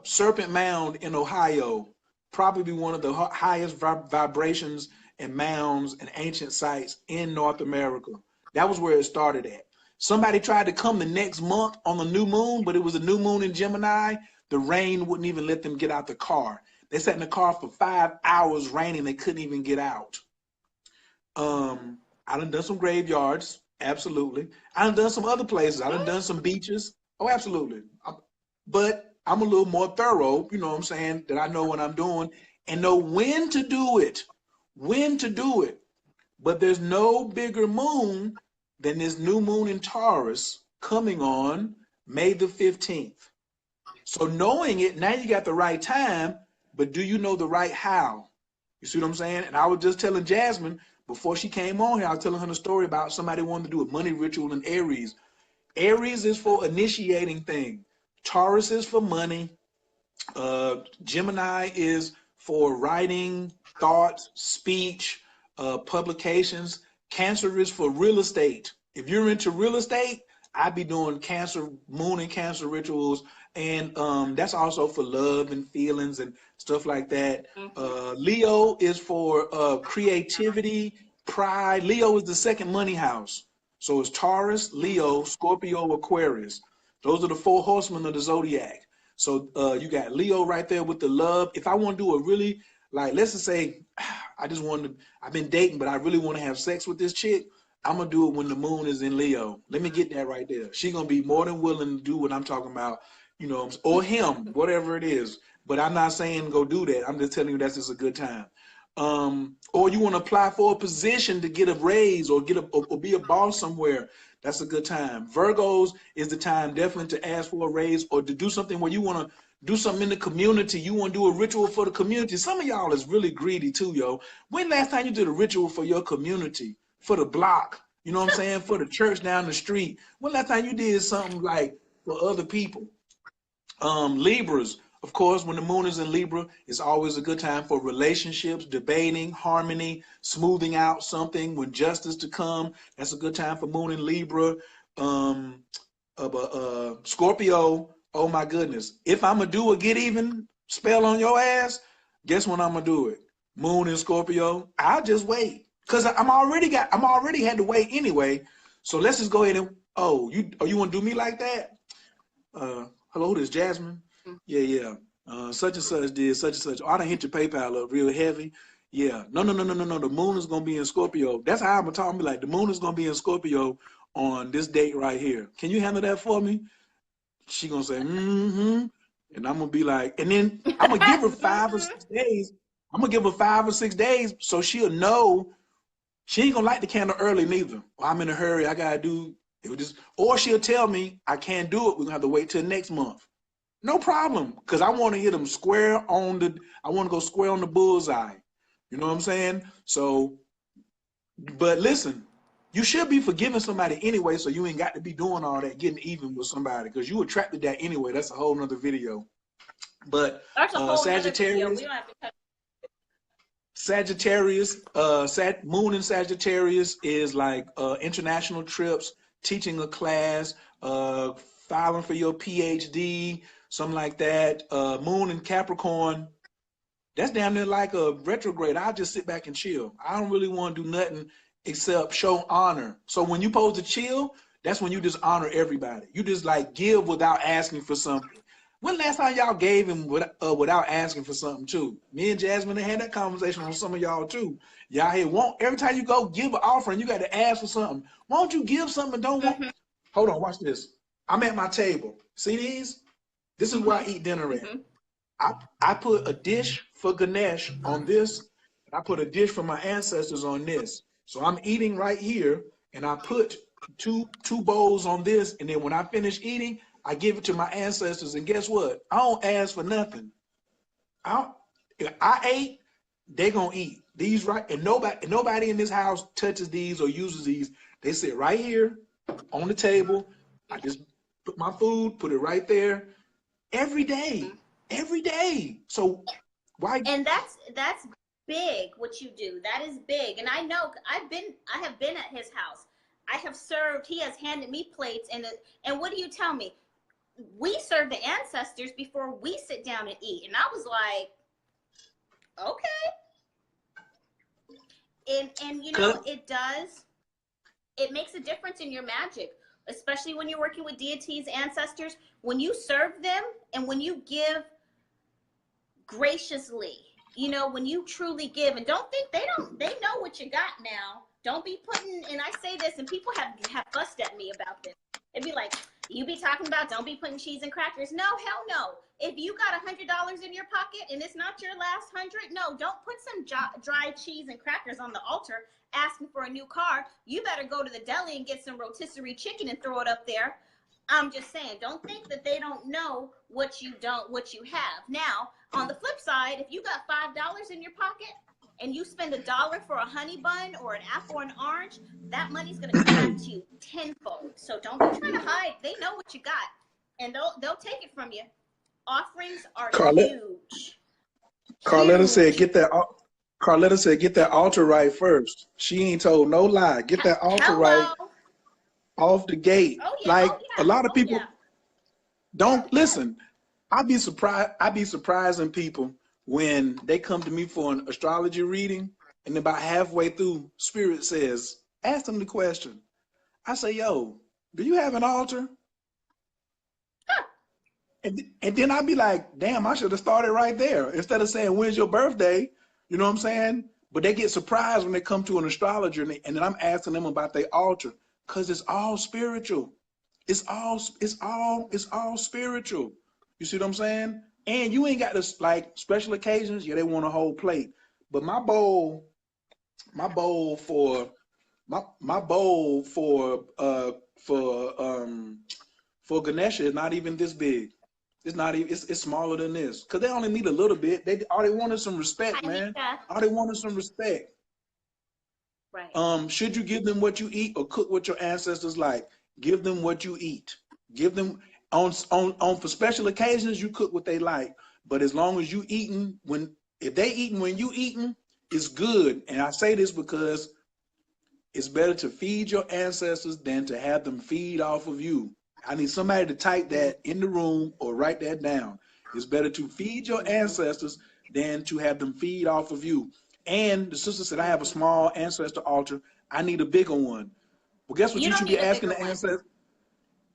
Serpent Mound in Ohio, probably one of the highest vibrations and mounds and ancient sites in North America. That was where it started at. Somebody tried to come the next month on the new moon, but it was a new moon in Gemini. The rain wouldn't even let them get out the car. They sat in the car for 5 hours raining. They couldn't even get out. I done some graveyards. Absolutely. I done some other places. I done some beaches. Oh, absolutely. But I'm a little more thorough, you know what I'm saying, that I know what I'm doing and know when to do it. When to do it. But there's no bigger moon than this new moon in Taurus coming on May the 15th. So knowing it, now you got the right time, but do you know the right how? You see what I'm saying? And I was just telling Jasmine, before she came on here, I was telling her the story about somebody wanting to do a money ritual in Aries. Aries is for initiating things. Taurus is for money. Gemini is for writing, thoughts, speech, publications. Cancer is for real estate. If you're into real estate, I'd be doing Cancer, moon and Cancer rituals. And that's also for love and feelings and stuff like that. Leo is for creativity, pride. Leo is the second money house. So it's Taurus, Leo, Scorpio, Aquarius. Those are the 4 horsemen of the zodiac. So you got Leo right there with the love. If I want to do a really, like, let's just say, I've been dating, but I really want to have sex with this chick, I'm going to do it when the moon is in Leo. Let me get that right there. She's going to be more than willing to do what I'm talking about, you know, or him, whatever it is. But I'm not saying go do that. I'm just telling you that's just a good time. Or you want to apply for a position to get a raise or or be a boss somewhere. That's a good time. Virgos is the time definitely to ask for a raise or to do something where you want to do something in the community. You want to do a ritual for the community. Some of y'all is really greedy too, yo. When last time you did a ritual for your community, for the block, you know what I'm saying, for the church down the street? When last time you did something like for other people? Libras, of course, when the moon is in Libra, it's always a good time for relationships, debating, harmony, smoothing out something, when justice to come. That's a good time for moon in Libra. Scorpio, oh my goodness. If I'm going to do a get even spell on your ass, guess when I'm going to do it? Moon in Scorpio. I'll just wait. Because I'm already had to wait anyway. So let's just go ahead and, you want to do me like that? Hello, this is Jasmine. Yeah. Such and such did such and such. Oh, I done hit your PayPal up real heavy. Yeah. No. The moon is going to be in Scorpio. That's how I'm going to talk. I'm like, the moon is going to be in Scorpio on this date right here. Can you handle that for me? She going to say, mm-hmm. And I'm going to be like, and then I'm going to give her 5 or 6 days. I'm going to give her 5 or 6 days so she'll know she ain't going to light the candle early neither. Well, I'm in a hurry. I got to do it. Or she'll tell me I can't do it. We're going to have to wait till next month. No problem, because I want to hit them square on I want to go square on the bullseye. You know what I'm saying? So, but listen, you should be forgiving somebody anyway, so you ain't got to be doing all that, getting even with somebody, because you attracted that anyway. That's a whole nother video. But That's a whole nother video. Sagittarius, We don't have to touch. Sagittarius, Moon in Sagittarius is like international trips, teaching a class, filing for your PhD, something like that. Moon in Capricorn, that's damn near like a retrograde. I'll just sit back and chill. I don't really want to do nothing except show honor. So when you supposed to chill, that's when you just honor everybody. You just like give without asking for something. When last time y'all gave him without asking for something too? Me and Jasmine had that conversation on some of y'all too. Y'all here want every time you go give an offering, you got to ask for something. Why don't you give something and don't want? Hold on, watch this. I'm at my table. See these? This is where I eat dinner at. I put a dish for Ganesh on this, and I put a dish for my ancestors on this. So I'm eating right here, and I put two bowls on this, and then when I finish eating, I give it to my ancestors, and guess what? I don't ask for nothing. If I ate, they gonna eat these right, and nobody in this house touches these or uses these. They sit right here on the table. I just put my food, put it right there every day, every day. So why? And that's big what you do. That is big. And I know I have been at his house. I have served. He has handed me plates, and what do you tell me? We serve the ancestors before we sit down and eat. And I was like, okay. And you know, it makes a difference in your magic, especially when you're working with deities, ancestors. When you serve them and when you give graciously, you know, when you truly give, and don't think they know what you got now. Don't be putting, and I say this, and people have fussed at me about this. They'd be like, you be talking about don't be putting cheese and crackers. No, hell no. If you got $100 in your pocket and it's not your last 100, no, don't put some dry cheese and crackers on the altar asking for a new car. You better go to the deli and get some rotisserie chicken and throw it up there. I'm just saying, don't think that they don't know what you have. Now, on the flip side, if you got $5 in your pocket and you spend $1 for a honey bun or an apple or an orange, that money's gonna come back to you tenfold. So don't be trying to hide. They know what you got, and they'll take it from you. Offerings are huge. Carletta said, "Get that." Carletta said, "Get that altar right first." She ain't told no lie. Get that altar right off the gate. Oh, yeah. Like a lot of people don't listen. I'd be surprising people when they come to me for an astrology reading, and about halfway through, Spirit says, ask them the question. I say, yo, do you have an altar? And then I'd be like, damn, I should have started right there. Instead of saying, when's your birthday? You know what I'm saying? But they get surprised when they come to an astrologer, and then I'm asking them about their altar, because it's all spiritual. It's all spiritual. You see what I'm saying? And you ain't got this like special occasions. Yeah, they want a whole plate. But my bowl for Ganesha is not even this big. It's not even. It's smaller than this. Cause they only need a little bit. All they want is some respect, man. All they want is some respect. Right. Should you give them what you eat or cook what your ancestors like? Give them what you eat. Give them on for special occasions. You cook what they like. But as long as you eating if they eating when you eating, it's good. And I say this because it's better to feed your ancestors than to have them feed off of you. I need somebody to type that in the room or write that down. It's better to feed your ancestors than to have them feed off of you. And the sister said, I have a small ancestor altar. I need a bigger one. Well, guess what you should be asking the ancestors?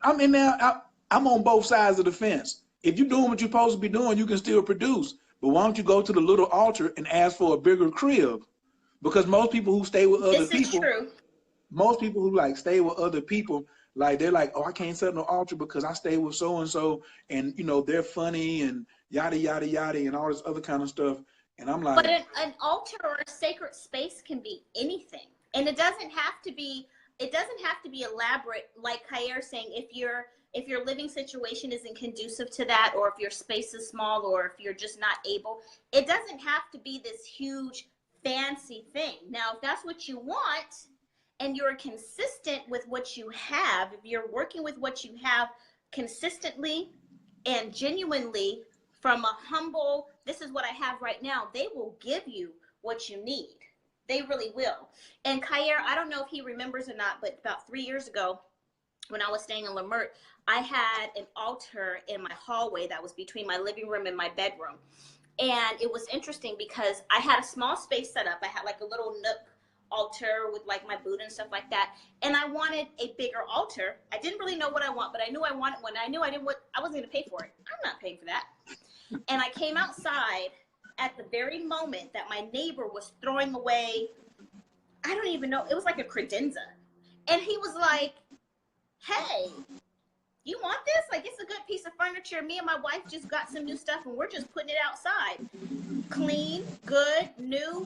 I'm in there. I'm on both sides of the fence. If you're doing what you're supposed to be doing, you can still produce. But why don't you go to the little altar and ask for a bigger crib? Because most people who stay with other people, most people who like stay with other people, like they're like, oh, I can't set no altar because I stay with so and so, and you know they're funny and yada yada yada and all this other kind of stuff. And I'm like, but an altar or a sacred space can be anything, and it doesn't have to be elaborate. Like Khair saying, if your living situation isn't conducive to that, or if your space is small, or if you're just not able, it doesn't have to be this huge fancy thing. Now, if that's what you want, and you're consistent with what you have, if you're working with what you have consistently and genuinely from a humble, this is what I have right now, they will give you what you need. They really will. And Kyer, I don't know if he remembers or not, but about 3 years ago, when I was staying in Lamert, I had an altar in my hallway that was between my living room and my bedroom. And it was interesting because I had a small space set up. I had like a little nook altar with like my Buddha and stuff like that. And I wanted a bigger altar. I didn't really know what I want, but I knew I wanted one. I knew I wasn't going to pay for it. I'm not paying for that. And I came outside at the very moment that my neighbor was throwing away, I don't even know, it was like a credenza. And he was like, hey, you want this? Like, it's a good piece of furniture. Me and my wife just got some new stuff and we're just putting it outside. Clean, good, new,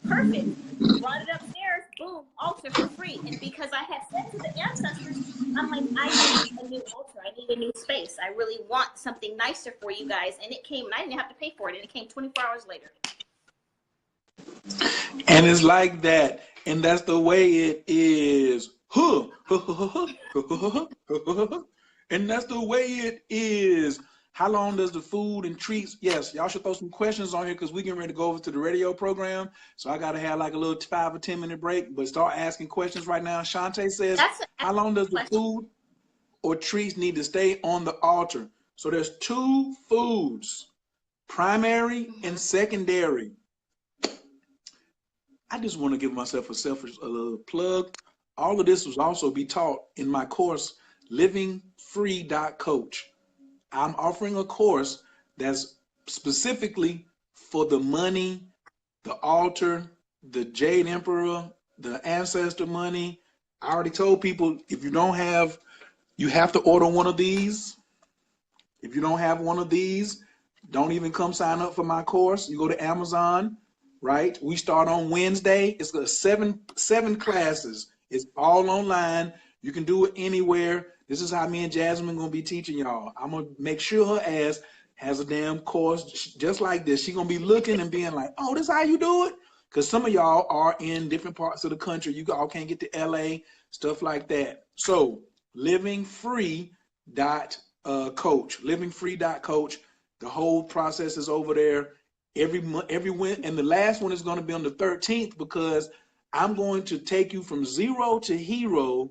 perfect. Brought it upstairs, boom, altar for free. And because I had said to the ancestors, I'm like, I need a new altar. I need a new space. I really want something nicer for you guys. And it came, and I didn't have to pay for it. And it came 24 hours later. And it's like that. And that's the way it is. And that's the way it is. How long does the food and treats? Yes, y'all should throw some questions on here because we're getting ready to go over to the radio program. So I got to have like a little 5 or 10 minute break, but start asking questions right now. Shantae says, how long does the food or treats need to stay on the altar? So there's 2 foods, primary and secondary. I just want to give myself a selfish plug. All of this will also be taught in my course, livingfree.coach. I'm offering a course that's specifically for the money, the altar, the Jade Emperor, the ancestor money. I already told people, if you don't have, you have to order one of these. If you don't have one of these, don't even come sign up for my course. You go to Amazon, right? We start on Wednesday. It's got seven classes. It's all online. You can do it anywhere. This is how me and Jasmine gonna be teaching y'all. I'm gonna make sure her ass has a damn course just like this. She gonna be looking and being like, oh, this is how you do it? Because some of y'all are in different parts of the country. You all can't get to LA, stuff like that. So livingfree.coach, livingfree.coach. The whole process is over there every month, and the last one is gonna be on the 13th because I'm going to take you from zero to hero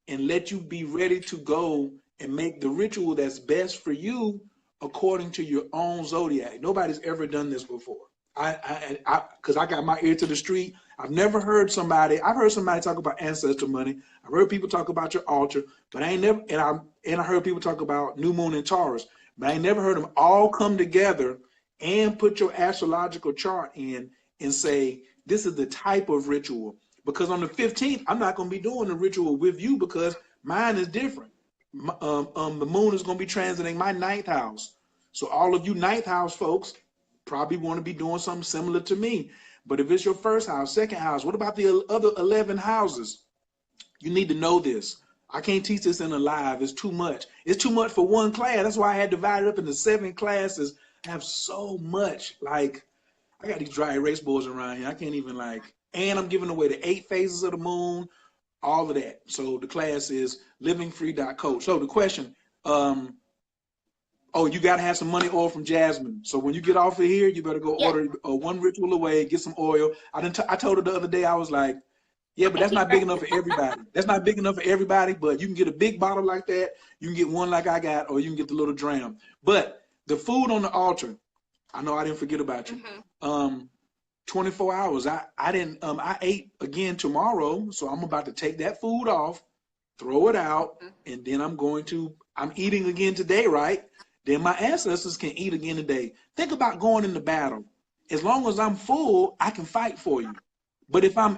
and let you be ready to go and make the ritual that's best for you according to your own zodiac. Nobody's ever done this before. Because I got my ear to the street. I've heard somebody talk about ancestor money. I've heard people talk about your altar, but I heard people talk about new moon and Taurus, but I ain't never heard them all come together and put your astrological chart in and say, this is the type of ritual. Because on the 15th, I'm not going to be doing the ritual with you because mine is different. The moon is going to be transiting my 9th house. So all of you 9th house folks probably want to be doing something similar to me. But if it's your 1st house, 2nd house, what about the other 11 houses? You need to know this. I can't teach this in a live. It's too much. It's too much for one class. That's why I had divided up into 7 classes. I have so much. Like, I got these dry erase boards around here. I can't even and I'm giving away the 8 phases of the moon, all of that. So the class is livingfree.coach. So the question, you got to have some money oil from Jasmine. So when you get off of here, you better go order one ritual away, get some oil. I told her the other day, I was like, yeah, but that's not big enough for everybody. That's not big enough for everybody, but you can get a big bottle like that. You can get one like I got, or you can get the little dram. But the food on the altar, I know I didn't forget about you. 24 hours. I ate again tomorrow, so I'm about to take that food off, throw it out, and then I'm eating again today, right? Then my ancestors can eat again today. Think about going into battle. As long as I'm full, I can fight for you. But if I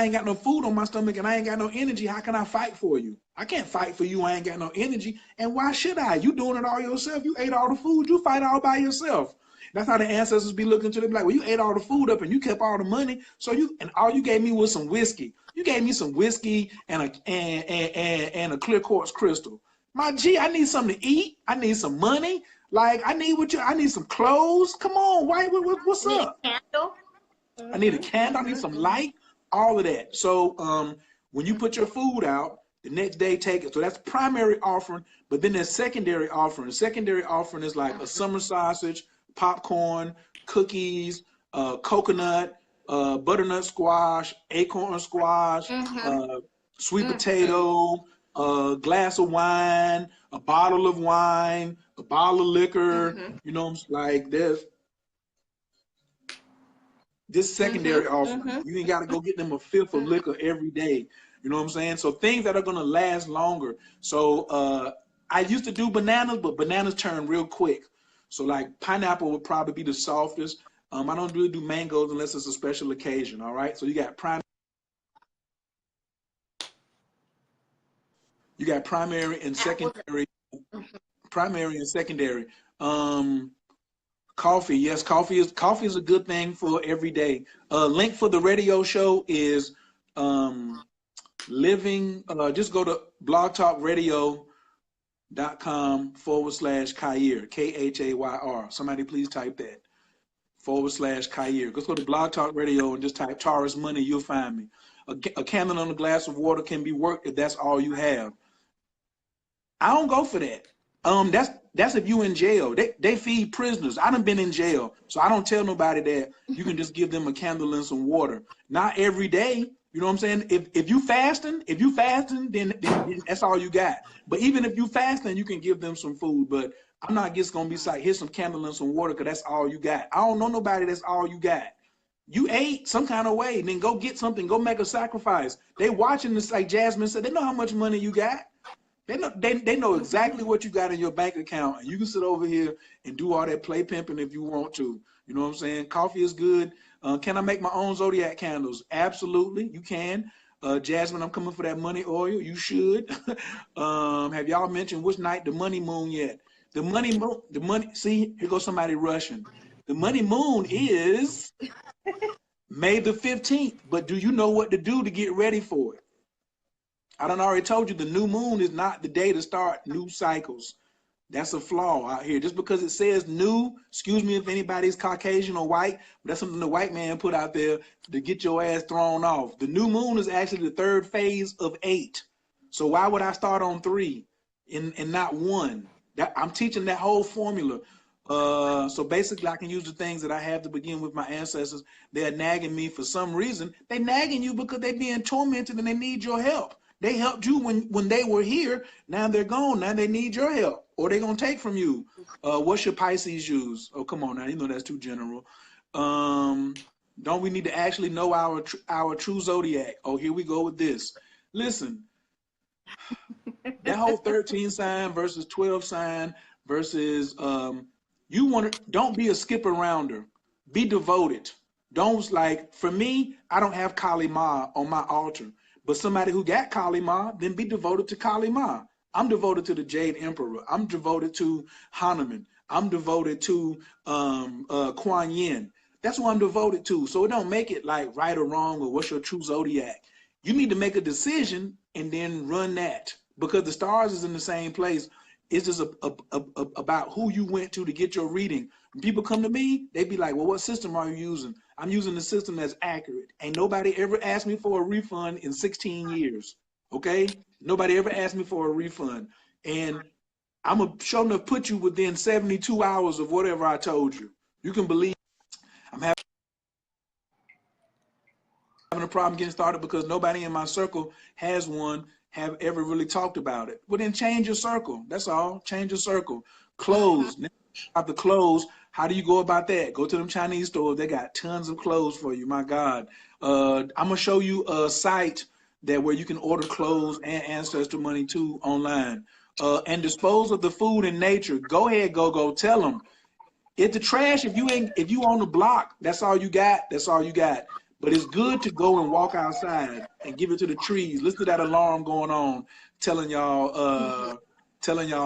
ain't got no food on my stomach and I ain't got no energy, how can I fight for you? I can't fight for you. I ain't got no energy. And why should I? You doing it all yourself. You ate all the food. You fight all by yourself. That's how the ancestors be looking to them like, well, you ate all the food up and you kept all the money. So all you gave me was some whiskey. You gave me some whiskey and a clear quartz crystal. My G, I need something to eat. I need some money. Like I need some clothes. Come on, what's up? Need a candle. I need a candle. I need some light. All of that. So when you put your food out, The next day, take it. So that's primary offering, but then there's secondary offering. Secondary offering is like a summer sausage, popcorn, cookies, coconut, butternut squash, acorn squash, sweet potato, a glass of wine, a bottle of wine, a bottle of liquor. You know, like this secondary offering. You ain't got to go get them a fifth of liquor every day. You know what I'm saying? So things that are going to last longer. So I used to do bananas, but bananas turn real quick. So like pineapple would probably be the softest. I don't really do mangoes unless it's a special occasion. All right. So you got primary and secondary. Primary and secondary. Coffee, yes, coffee is a good thing for every day. Link for the radio show is living. Just go to blogtalkradio.com/Khayr, Khayr. Somebody please type that /Khayr. Just go to Blog Talk Radio and just type Taurus Money. You'll find me. A candle on a glass of water can be worked if that's all you have. I don't go for that. That's if you in jail. They feed prisoners. I done been in jail, so I don't tell nobody that you can just give them a candle and some water. Not every day. You know what I'm saying? If you fasting, then that's all you got. But even if you fasting, you can give them some food. But I'm not just gonna be like, here's some candle and some water, because that's all you got. I don't know nobody that's all you got. You ate some kind of way, then go get something, go make a sacrifice. They watching this, like Jasmine said, they know how much money you got. They know exactly what you got in your bank account, and you can sit over here and do all that play pimping if you want to. You know what I'm saying? Coffee is good. Can I make my own zodiac candles? Absolutely, you can. Jasmine, I'm coming for that money oil. You should. Have y'all mentioned which night the money moon yet? The money moon. See, here goes somebody rushing. The money moon is May the 15th. But do you know what to do to get ready for it? I done already told you the new moon is not the day to start new cycles. That's a flaw out here. Just because it says new, excuse me if anybody's Caucasian or white, but that's something the white man put out there to get your ass thrown off. The new moon is actually the third phase of 8. So why would I start on 3 and not 1? I'm teaching that whole formula. So basically I can use the things that I have to begin with my ancestors. They're nagging me for some reason. They nagging you because they're being tormented and they need your help. They helped you when they were here. Now they're gone. Now they need your help, or they're going to take from you. What's your Pisces use? Oh, come on now. You know that's too general. Don't we need to actually know our true zodiac? Oh, here we go with this. Listen, that whole 13 sign versus 12 sign versus don't be a skip arounder. Be devoted. Don't, like, for me, I don't have Kali Ma on my altar. But somebody who got Kali Ma, then be devoted to Kali Ma. I'm devoted to the Jade Emperor. I'm devoted to Hanuman. I'm devoted to Kuan Yin. That's what I'm devoted to. So it don't make it like right or wrong or what's your true zodiac. You need to make a decision and then run that, because the stars is in the same place. It's just about who you went to get your reading. When people come to me, they be like, well, what system are you using? I'm using the system that's accurate. Ain't nobody ever asked me for a refund in 16 years, okay? Nobody ever asked me for a refund. And I'm going to sure enough put you within 72 hours of whatever I told you. You can believe I'm having a problem getting started because nobody in my circle has one, have ever really talked about it. Well, then change your circle. That's all. Change your circle. Clothes. About the clothes. How do you go about that? Go to them Chinese stores. They got tons of clothes for you. My God. I'm gonna show you a site where you can order clothes and ancestor money too online. And dispose of the food in nature. Go ahead, go. Tell them. It's the trash. If you on the block, that's all you got. That's all you got. But it's good to go and walk outside and give it to the trees. Listen to that alarm going on, telling y'all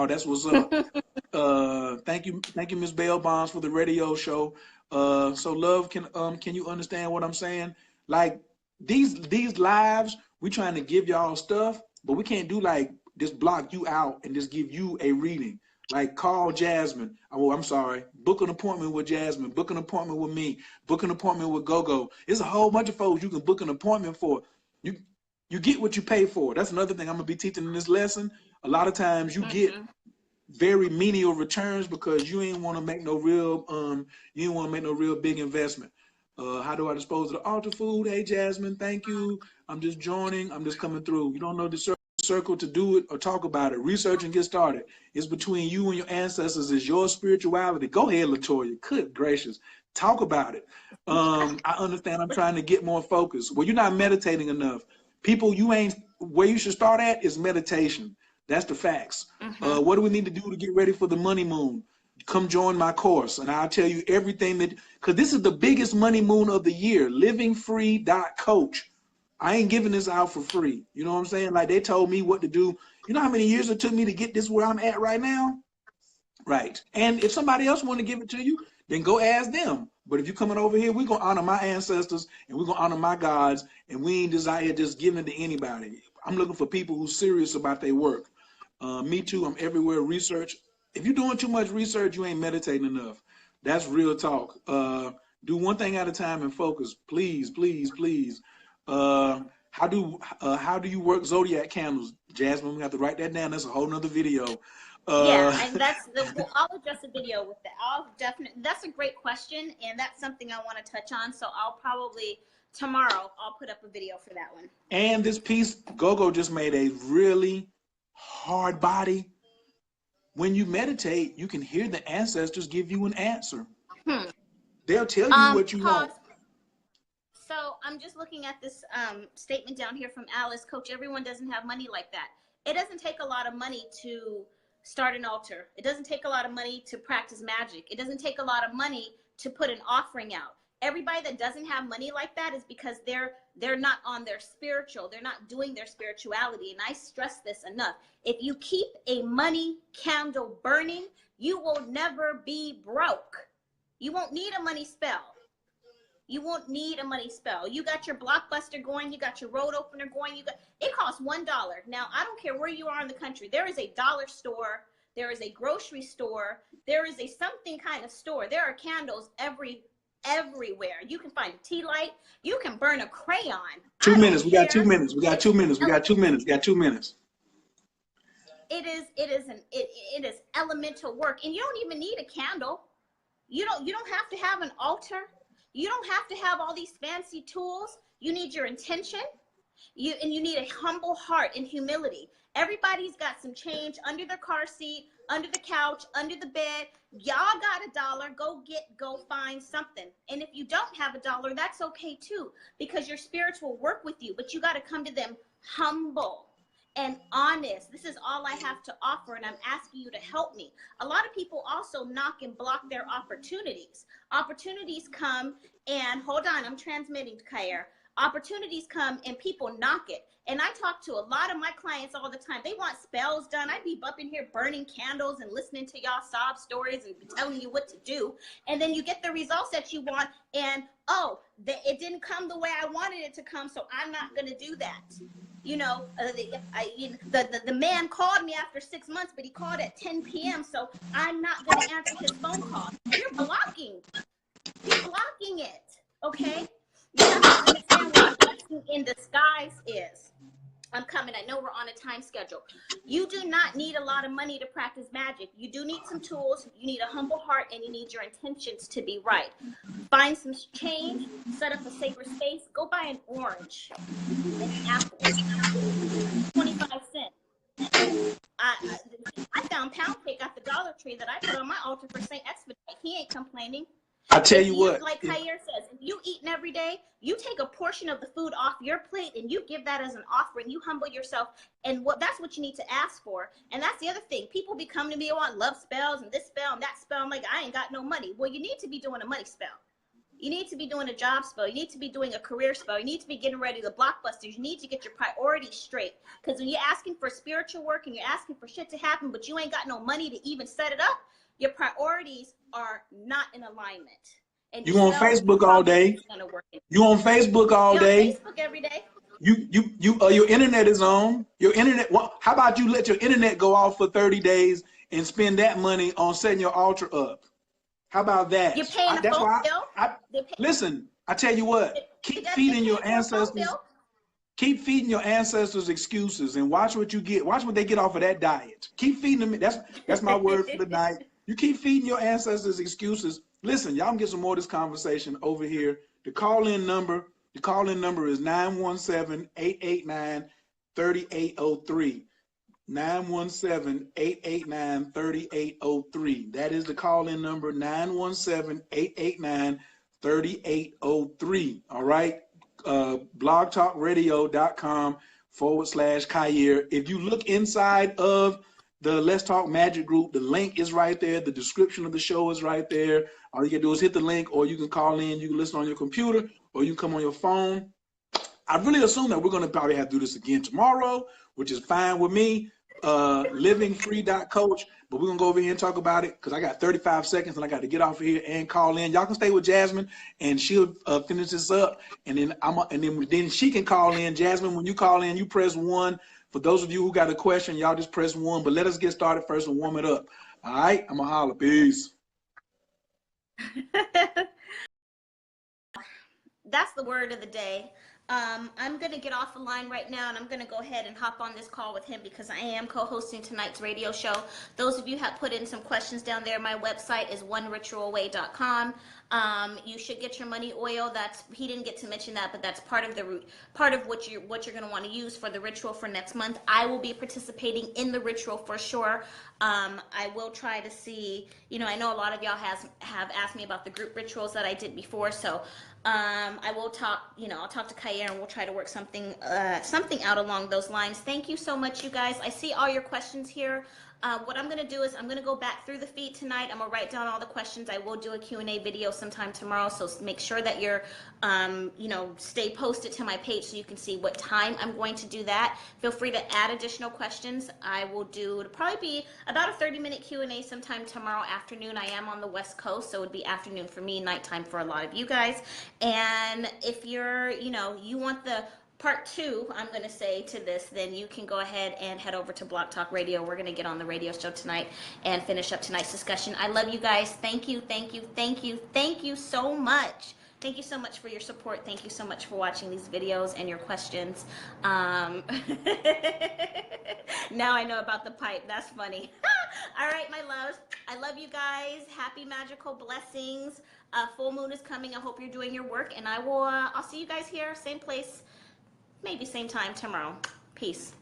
that's what's up. Thank you, Ms. Bell Bonds, for the radio show. So love, can you understand what I'm saying? Like these lives, we trying to give y'all stuff, but we can't do like just block you out and just give you a reading. Like call Jasmine. Oh, I'm sorry. Book an appointment with Jasmine. Book an appointment with me. Book an appointment with GoGo. There's a whole bunch of folks you can book an appointment for. You get what you pay for. That's another thing I'm gonna be teaching in this lesson. A lot of times you get very menial returns because you ain't want to make no real you ain't want to make no real big investment. How do I dispose of the altar food? Hey Jasmine, thank you. I'm just joining. I'm just coming through. You don't know the circle to do it or talk about it. Research and get started. It's between you and your ancestors. It's your spirituality. Go ahead, Latoya. Good gracious. Talk about it. I understand I'm trying to get more focused. Well, you're not meditating enough. People, you ain't where you should start at is meditation. That's the facts. What do we need to do to get ready for the money moon? Come join my course, and I'll tell you everything that, because this is the biggest money moon of the year, livingfree.coach. I ain't giving this out for free. You know what I'm saying? Like they told me what to do. You know how many years it took me to get this where I'm at right now? Right. And if somebody else want to give it to you, then go ask them. But if you're coming over here, we're going to honor my ancestors and we're going to honor my gods, and we ain't desire just giving it to anybody. I'm looking for people who's serious about their work. Me too. I'm everywhere. Research. If you're doing too much research, you ain't meditating enough. That's real talk. Do one thing at a time and focus. Please, please, please. How do you work zodiac candles? Jasmine, we have to write that down. That's a whole nother video. Yeah, and I'll address a video with that. That's a great question, and that's something I want to touch on. So I'll probably tomorrow I'll put up a video for that one. And this piece, Gogo just made a really hard body. When you meditate, you can hear the ancestors give you an answer. They'll tell you what you want. So I'm just looking at this statement down here from Alice. Coach, everyone doesn't have money like that. It doesn't take a lot of money to start an altar. It doesn't take a lot of money to practice magic. It doesn't take a lot of money to put an offering out. Everybody that doesn't have money like that is because they're not on their spiritual. They're not doing their spirituality. And I stress this enough. If you keep a money candle burning, you will never be broke. You won't need a money spell. You won't need a money spell. You got your blockbuster going. You got your road opener going. It costs $1. Now, I don't care where you are in the country. There is a dollar store. There is a grocery store. There is a something kind of store. There are candles everywhere. You can find a tea light. You can burn a crayon. 2 minutes. We got 2 minutes. We got 2 minutes. We got 2 minutes. We got 2 minutes. It is elemental work, and you don't even need a candle. You don't have to have an altar. You don't have to have all these fancy tools. You need your intention. You need a humble heart and humility. Everybody's got some change under their car seat, under the couch, under the bed. Y'all got $1. Go find something. And if you don't have $1, that's okay too, because your spirits will work with you. But you got to come to them humble and honest. This is all I have to offer, and I'm asking you to help me. A lot of people also knock and block their opportunities. Opportunities come and, hold on, I'm transmitting, Kair. Opportunities come and people knock it. And I talk to a lot of my clients all the time. They want spells done. I'd be up in here burning candles and listening to y'all sob stories and telling you what to do. And then you get the results that you want, and it didn't come the way I wanted it to come, so I'm not going to do that. You know, the man called me after 6 months, but he called at 10 p.m., so I'm not going to answer his phone call. You're blocking it, okay? You have to understand what a blessing in disguise is. I'm coming. I know we're on a time schedule. You do not need a lot of money to practice magic. You do need some tools. You need a humble heart, and you need your intentions to be right. Find some change. Set up a sacred space. Go buy an orange, an apple, 25 cents. I found pound cake at the Dollar Tree that I put on my altar for St. Expedite. He ain't complaining. I tell you what, like Kair says, if you eating every day, you take a portion of the food off your plate and you give that as an offering. You humble yourself, and that's what you need to ask for. And that's the other thing. People be coming to me, I want love spells and this spell and that spell. I'm like, I ain't got no money. Well, you need to be doing a money spell. You need to be doing a job spell. You need to be doing a career spell. You need to be getting ready to blockbusters. You need to get your priorities straight. Because when you're asking for spiritual work and you're asking for shit to happen, but you ain't got no money to even set it up, your priorities are not in alignment. And you on Facebook all day. You on Facebook all day. Facebook every day. Your internet is on. Your internet. Well, how about you let your internet go off for 30 days and spend that money on setting your altar up? How about that? You're paying a phone bill. Listen, I tell you what. Keep feeding your ancestors. Keep feeding your ancestors excuses and watch what you get. Watch what they get off of that diet. Keep feeding them. That's my word for the night. You keep feeding your ancestors excuses. Listen, y'all can get some more of this conversation over here. The call-in number is 917-889-3803. 917-889-3803. That is the call-in number, 917-889-3803. All right. blogtalkradio.com/Khayr. If you look inside of the Let's Talk Magic group, the link is right there. The description of the show is right there. All you can do is hit the link, or you can call in. You can listen on your computer, or you can come on your phone. I really assume that we're going to probably have to do this again tomorrow, which is fine with me. Livingfree.coach, but we're gonna go over here and talk about it because I got 35 seconds and I got to get off of here and call in. Y'all can stay with Jasmine and she'll finish this up, and then she can call in. Jasmine, when you call in, you press 1. For those of you who got a question, y'all just press 1. But let us get started first and warm it up. All right, I'm gonna holler. Peace. That's the word of the day. I'm going to get off the line right now, and I'm going to go ahead and hop on this call with him because I am co-hosting tonight's radio show. Those of you have put in some questions down there. My website is oneritualway.com. You should get your money oil. He didn't get to mention that, but that's part of what you're going to want to use for the ritual for next month. I will be participating in the ritual for sure. I will try to see, I know a lot of y'all have asked me about the group rituals that I did before, so I will talk, I'll talk to Khayr and we'll try to work something out along those lines. Thank you so much, you guys. I see all your questions here. What I'm going to do is I'm going to go back through the feed tonight. I'm going to write down all the questions. I will do a Q&A video sometime tomorrow, so make sure that you're, stay posted to my page so you can see what time I'm going to do that. Feel free to add additional questions. It'll probably be about a 30-minute Q&A sometime tomorrow afternoon. I am on the West Coast, so it would be afternoon for me, nighttime for a lot of you guys. And if you're, you want the part 2, I'm going to say, to this, then you can go ahead and head over to Blog Talk Radio. We're going to get on the radio show tonight and finish up tonight's discussion. I love you guys. Thank you, thank you, thank you, thank you so much. Thank you so much for your support. Thank you so much for watching these videos and your questions. Now I know about the pipe. That's funny. All right, my loves. I love you guys. Happy magical blessings. Full moon is coming. I hope you're doing your work, and I'll see you guys here, same place, maybe same time tomorrow. Peace.